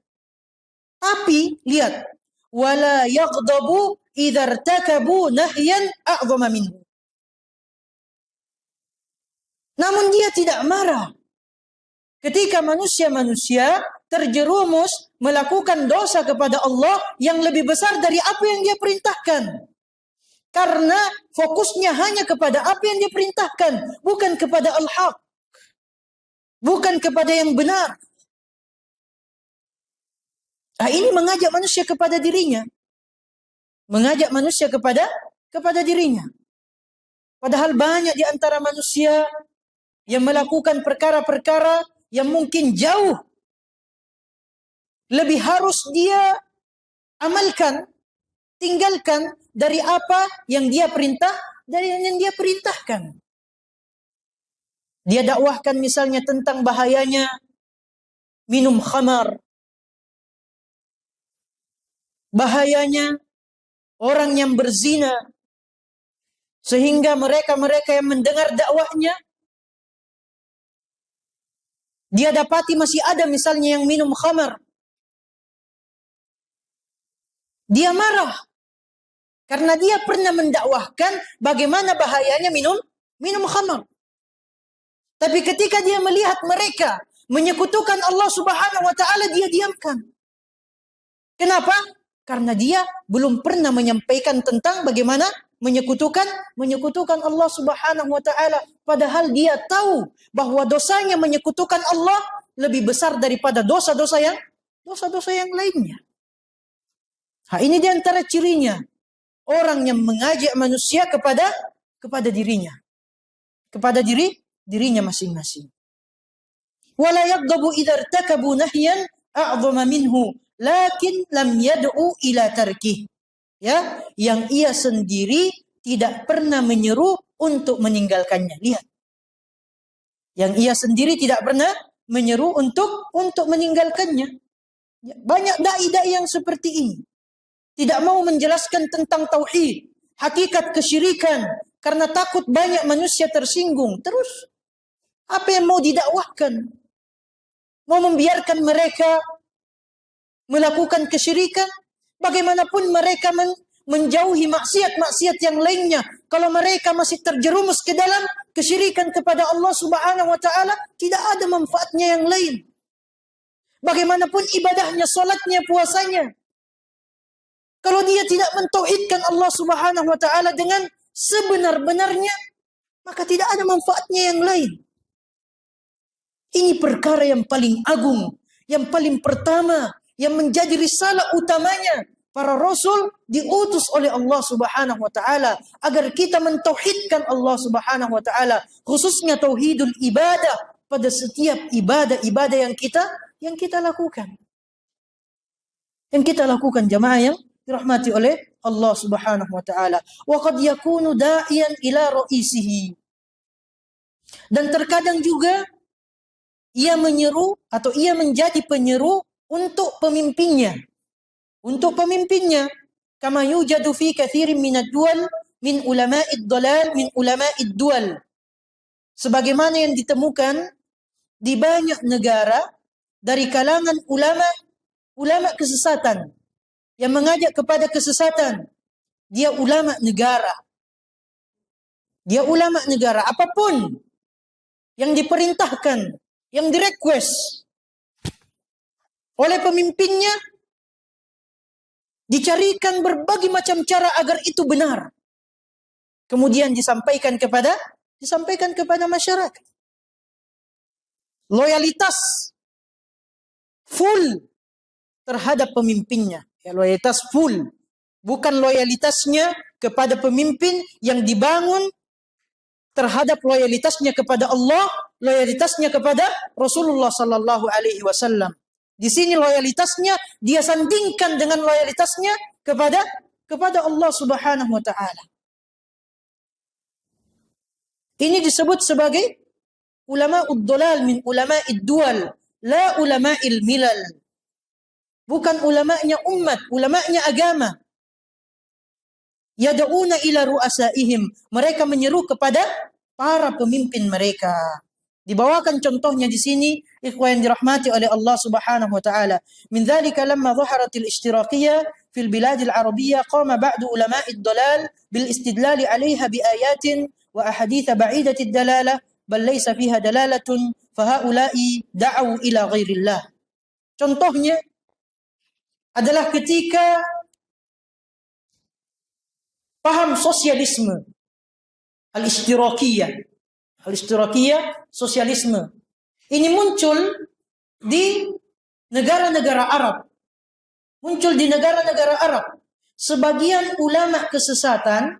Tapi lihat, wala yaghdabu idza irtakabu nahyan a'zama minhu. Namun dia tidak marah ketika manusia-manusia terjerumus melakukan dosa kepada Allah yang lebih besar dari apa yang dia perintahkan. Karena fokusnya hanya kepada apa yang dia perintahkan, bukan kepada al-haq, bukan kepada yang benar. Nah, ini mengajak manusia kepada dirinya. Mengajak manusia kepada dirinya. Padahal banyak di antara manusia yang melakukan perkara-perkara yang mungkin jauh lebih harus dia amalkan, tinggalkan dari apa yang dia perintahkan. Dia dakwahkan misalnya tentang bahayanya minum khamar, bahayanya orang yang berzina, sehingga mereka-mereka yang mendengar dakwahnya, dia dapati masih ada misalnya yang minum khamar. Dia marah Karena dia pernah mendakwahkan bagaimana bahayanya minum khamar. Tapi ketika dia melihat mereka menyekutukan Allah Subhanahu wa taala, dia diamkan. Kenapa? Karena dia belum pernah menyampaikan tentang bagaimana menyekutukan Allah Subhanahu wa taala, padahal dia tahu bahwa dosanya menyekutukan Allah lebih besar daripada dosa-dosa yang lainnya. Ini di antara cirinya orang yang mengajak manusia kepada dirinya, kepada dirinya masing-masing. Wala yaghdabu idza irtakabu nahyan a'dhama minhu lakin lam yad'u ila tarkih. Ya, yang ia sendiri tidak pernah menyeru untuk meninggalkannya. Lihat. Yang ia sendiri tidak pernah menyeru untuk meninggalkannya. Banyak dai-dai yang seperti ini. Tidak mau menjelaskan tentang tauhid, hakikat kesyirikan, karena takut banyak manusia tersinggung. Terus, apa yang mau didakwahkan? Mau membiarkan mereka melakukan kesyirikan? Bagaimanapun mereka menjauhi maksiat-maksiat yang lainnya, kalau mereka masih terjerumus ke dalam kesyirikan kepada Allah Subhanahu wa taala, tidak ada manfaatnya yang lain. Bagaimanapun ibadahnya, salatnya, puasanya, kalau dia tidak mentauhidkan Allah Subhanahu wa taala dengan sebenar-benarnya, maka tidak ada manfaatnya yang lain. Ini perkara yang paling agung, yang paling pertama, yang menjadi risalah utamanya. Para rasul diutus oleh Allah Subhanahu wa taala agar kita mentauhidkan Allah Subhanahu wa taala, khususnya tauhidul ibadah pada setiap ibadah-ibadah yang kita lakukan. Yang kita lakukan jamaah yang dirahmati oleh Allah Subhanahu wa taala. Wa qad yakunu da'iyan ila ra'isihi. Dan terkadang juga ia menyeru atau ia menjadi penyeru untuk pemimpinnya. Untuk pemimpinnya, kama yujadu fi katsirin minad dual min ulama'id dhalal min ulama'id dual. Sebagaimana yang ditemukan di banyak negara dari kalangan ulama kesesatan yang mengajak kepada kesesatan. Dia ulama negara. Dia ulama negara. Apapun yang diperintahkan, yang direquest oleh pemimpinnya, dicarikan berbagai macam cara agar itu benar. Kemudian disampaikan kepada masyarakat. Loyalitas full terhadap pemimpinnya. Ya, loyalitas full. Bukan loyalitasnya kepada pemimpin yang dibangun terhadap loyalitasnya kepada Allah, loyalitasnya kepada Rasulullah sallallahu alaihi wasallam. Di sini loyalitasnya dia sandingkan dengan loyalitasnya kepada Allah Subhanahu wa taala. Ini disebut sebagai ulama'ud dhalal min ulama'id dual, la ulama'il milal. Bukan ulama'nya umat, ulama'nya agama. Yad'una ila ru'asaihim. Mereka menyeru kepada para pemimpin mereka. Dibawakan contohnya di sini, ikhwan yang dirahmati oleh Allah Subhanahu wa taala. Min dzalika lamma dhaharatil ishtirakiyah fil biladil arabiyyah qama ba'du ulama'id dhalal bil istidlal 'alayha bi ayatin wa ahadits ba'idatid dalalah bal laysa fiha dalalatun fa haula'i da'u ila ghairillah. Contohnya adalah ketika paham sosialisme al-ishtirakiyah, sosialisme. Ini muncul di negara-negara Arab. Muncul di negara-negara Arab. Sebagian ulama kesesatan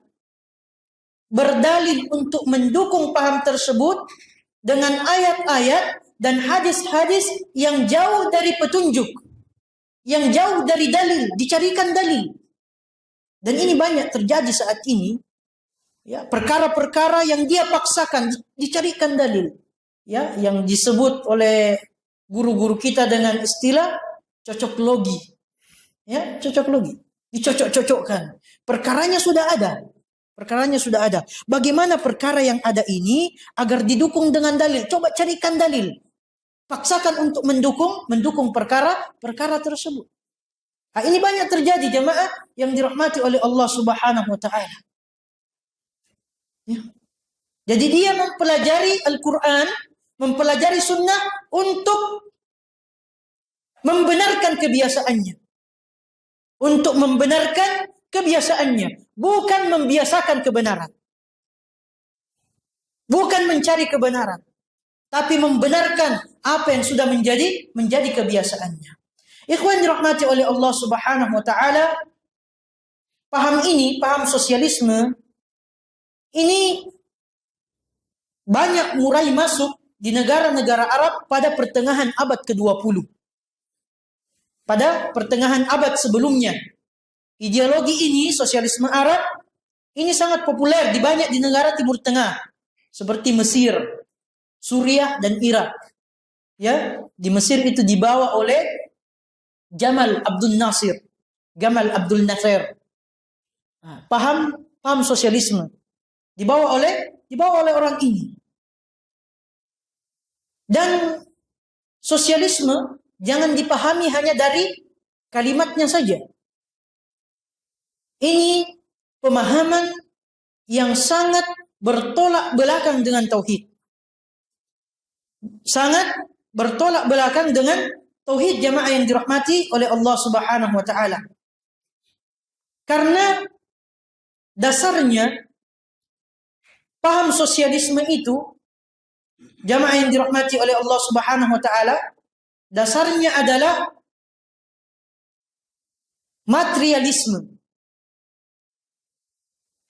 berdalil untuk mendukung paham tersebut dengan ayat-ayat dan hadis-hadis yang jauh dari petunjuk, yang jauh dari dalil, dicarikan dalil. Dan ini banyak terjadi saat ini. Ya, perkara-perkara yang dia paksakan dicarikan dalil. Ya, yang disebut oleh guru-guru kita dengan istilah cocok logi. Ya, cocok logi. Dicocok-cocokkan. Perkaranya sudah ada. Bagaimana perkara yang ada ini agar didukung dengan dalil? Coba carikan dalil. Paksakan untuk mendukung perkara tersebut. Nah, ini banyak terjadi jemaah yang dirahmati oleh Allah Subhanahu wa taala. Ya. Jadi dia mempelajari Al-Quran, mempelajari sunnah untuk membenarkan kebiasaannya. Untuk membenarkan kebiasaannya. Bukan membiasakan kebenaran. Bukan mencari kebenaran. Tapi membenarkan apa yang sudah menjadi kebiasaannya. Ikhwan dirahmati oleh Allah Subhanahu wa taala, paham sosialisme ini banyak mulai masuk di negara-negara Arab pada pertengahan abad ke-20. Pada pertengahan abad sebelumnya. Ideologi ini, sosialisme Arab, ini sangat populer di negara Timur Tengah. Seperti Mesir, Suriah, dan Irak. Ya, di Mesir itu dibawa oleh Gamal Abdul Nasir. Paham sosialisme. Dibawa oleh orang ini. Dan sosialisme jangan dipahami hanya dari kalimatnya saja. Ini pemahaman yang sangat bertolak belakang dengan tauhid. Sangat bertolak belakang dengan tauhid jamaah yang dirahmati oleh Allah Subhanahu wa taala. Karena dasarnya paham sosialisme itu jamaah yang dirahmati oleh Allah Subhanahu wa taala, dasarnya adalah materialisme.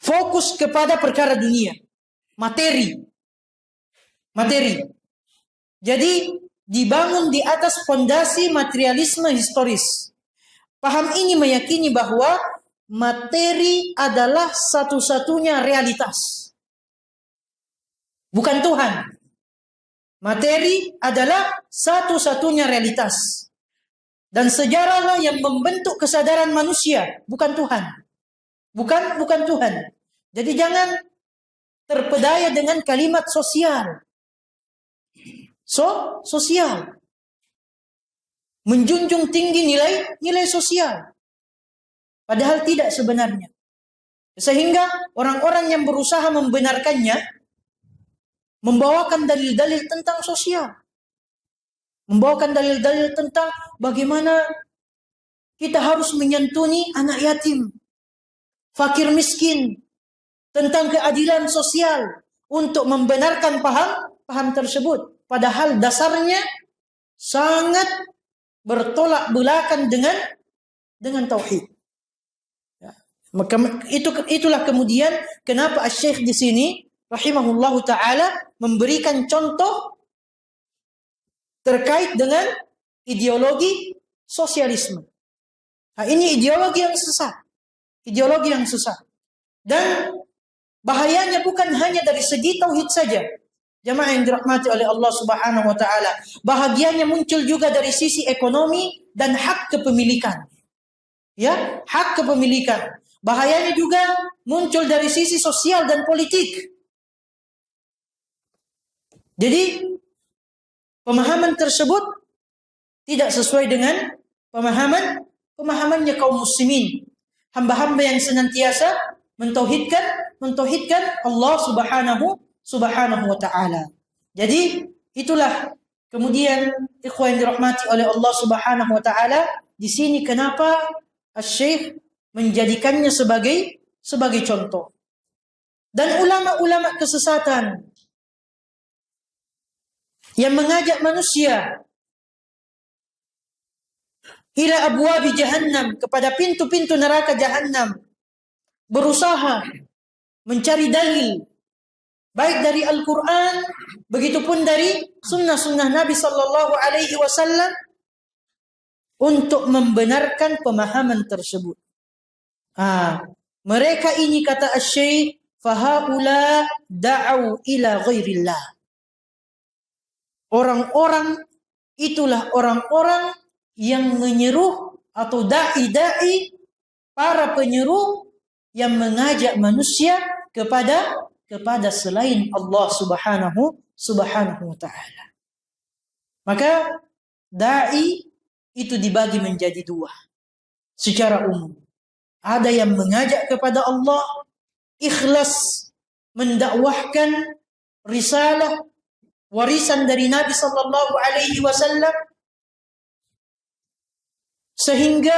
Fokus kepada perkara dunia, materi. Jadi dibangun di atas fondasi materialisme historis. Paham ini meyakini bahwa materi adalah satu-satunya realitas. Bukan Tuhan. Materi adalah satu-satunya realitas. Dan sejarahlah yang membentuk kesadaran manusia, bukan Tuhan. Bukan Tuhan. Jadi jangan terpedaya dengan kalimat sosial. Sosial. Menjunjung tinggi nilai sosial. Padahal tidak sebenarnya. Sehingga orang-orang yang berusaha membenarkannya membawakan dalil-dalil tentang sosial. Membawakan dalil-dalil tentang bagaimana kita harus menyantuni anak yatim, fakir miskin, tentang keadilan sosial untuk membenarkan paham tersebut. Padahal dasarnya sangat bertolak belakang dengan tauhid. Ya. Maka itulah kemudian kenapa Asy-Syaikh di sini rahimahullahu taala memberikan contoh terkait dengan ideologi sosialisme. Nah, ini ideologi yang sesat. Dan bahayanya bukan hanya dari segi tauhid saja. Jamaah yang dirahmati oleh Allah Subhanahu wa taala, bahagianya muncul juga dari sisi ekonomi dan hak kepemilikan. Ya, hak kepemilikan. Bahayanya juga muncul dari sisi sosial dan politik. Jadi pemahaman tersebut tidak sesuai dengan pemahamannya kaum muslimin, hamba-hamba yang senantiasa mentauhidkan Allah Subhanahu wa taala. Jadi itulah kemudian ikhwan yang dirahmati oleh Allah Subhanahu wa taala, di sini kenapa Asy-Syaikh menjadikannya sebagai contoh. Dan ulama-ulama kesesatan yang mengajak manusia ila abwabi jahannam, kepada pintu-pintu neraka jahannam, berusaha mencari dalil baik dari Al-Quran, begitupun dari sunnah-sunnah Nabi Sallallahu Alaihi Wasallam untuk membenarkan pemahaman tersebut. Mereka ini kata Asy-Syaikh, fahaula da'u ila ghairillah. Orang-orang itulah orang-orang yang menyeru atau dai-dai, para penyeru yang mengajak manusia kepada selain Allah Subhanahu wa taala. Maka dai itu dibagi menjadi dua. secara umum. Ada yang mengajak kepada Allah, ikhlas mendakwahkan risalah warisan dari Nabi sallallahu alaihi wasallam, sehingga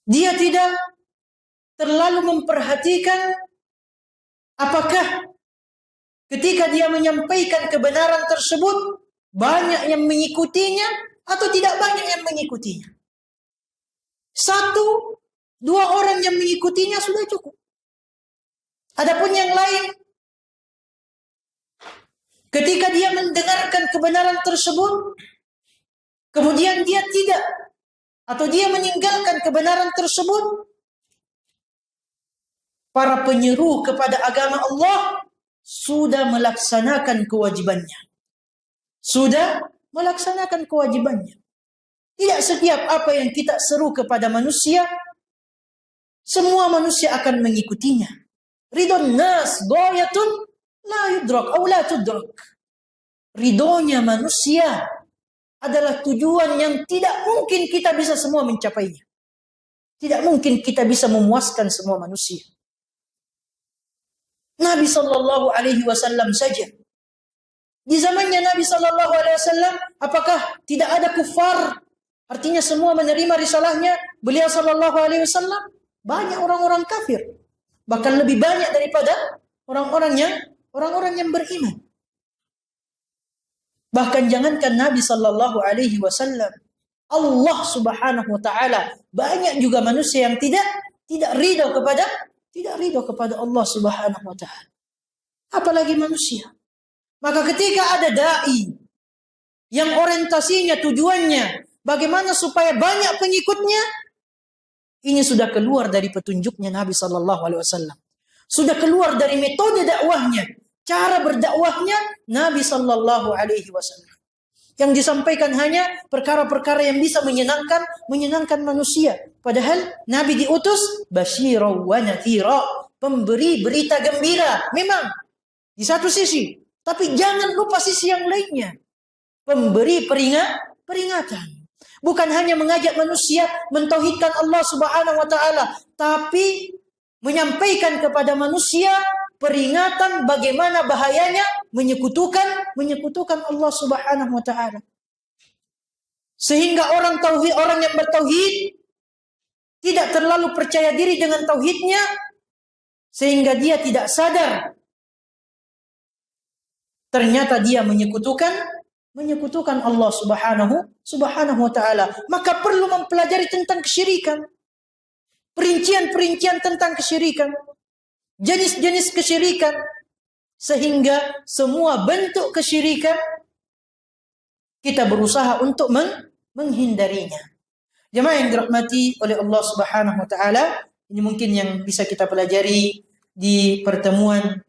dia tidak terlalu memperhatikan apakah ketika dia menyampaikan kebenaran tersebut banyak yang mengikutinya atau tidak banyak yang mengikutinya. 1-2 orang yang mengikutinya sudah cukup. Adapun yang lain, ketika dia mendengarkan kebenaran tersebut, kemudian dia tidak, atau dia meninggalkan kebenaran tersebut, para penyeru kepada agama Allah sudah melaksanakan kewajibannya. Sudah melaksanakan kewajibannya. Tidak setiap apa yang kita seru kepada manusia, semua manusia akan mengikutinya. Ridon nas ghayatun la yudrak atau la tudrak. Ridhonya manusia adalah tujuan yang tidak mungkin kita bisa semua mencapainya. Tidak mungkin kita bisa memuaskan semua manusia. Nabi sallallahu alaihi wasallam saja, di zamannya Nabi sallallahu alaihi wasallam, apakah tidak ada kufar? Artinya semua menerima risalahnya beliau sallallahu alaihi wasallam? Banyak orang-orang kafir. Bahkan lebih banyak daripada orang-orang yang beriman. Bahkan jangankan Nabi sallallahu alaihi wasallam, Allah Subhanahu wa taala, banyak juga manusia yang tidak ridho kepada Allah Subhanahu wa taala. Apalagi manusia. Maka ketika ada dai yang orientasinya, tujuannya bagaimana supaya banyak pengikutnya, ini sudah keluar dari petunjuknya Nabi sallallahu alaihi wasallam. Sudah keluar dari metode dakwahnya, cara berdakwahnya Nabi sallallahu alaihi wasallam. Yang disampaikan hanya perkara-perkara yang bisa menyenangkan manusia. Padahal Nabi diutus basyira wa nadhira, pemberi berita gembira. Memang di satu sisi, tapi jangan lupa sisi yang lainnya. Pemberi peringatan. Bukan hanya mengajak manusia mentauhidkan Allah Subhanahu wa taala, tapi menyampaikan kepada manusia peringatan bagaimana bahayanya menyekutukan Allah Subhanahu wa taala. Sehingga orang yang bertauhid tidak terlalu percaya diri dengan tauhidnya, sehingga dia tidak sadar ternyata dia menyekutukan Allah Subhanahu wa taala. Maka perlu mempelajari tentang kesyirikan. Perincian-perincian tentang kesyirikan. Jenis-jenis kesyirikan. Sehingga semua bentuk kesyirikan kita berusaha untuk menghindarinya. Jemaah yang dirahmati oleh Allah Subhanahu wa taala, ini mungkin yang bisa kita pelajari di pertemuan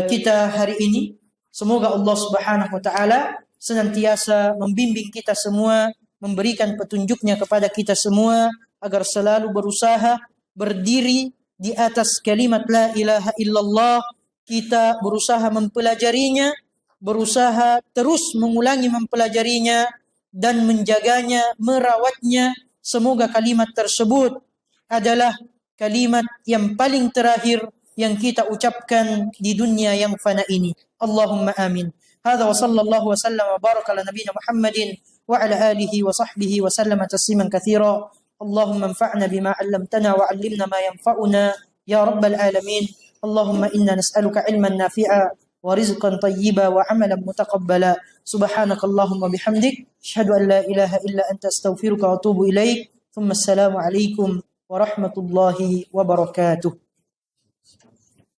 kita hari ini. Semoga Allah Subhanahu wa taala senantiasa membimbing kita semua, memberikan petunjuknya kepada kita semua, agar selalu berusaha berdiri di atas kalimat la ilaha illallah. Kita berusaha mempelajarinya, berusaha terus mengulangi mempelajarinya dan menjaganya, merawatnya. Semoga kalimat tersebut adalah kalimat yang paling terakhir yang kita ucapkan di dunia yang fana ini. Allahumma amin. هذا وصلى الله وسلم وبارك على نبينا محمد وعلى آله وصحبه وسلم تسليما كثيرا. اللهم انفعنا بما علمتنا وعلمنا ما ينفعنا يا رب العالمين. اللهم إنا نسألك علما نافعا ورزقا طيبا وعملا متقبلا. سبحانك اللهم وبحمدك أشهد أن لا إله إلا أنت أستغفرك وأتوب إليك. ثم السلام عليكم ورحمة الله وبركاته.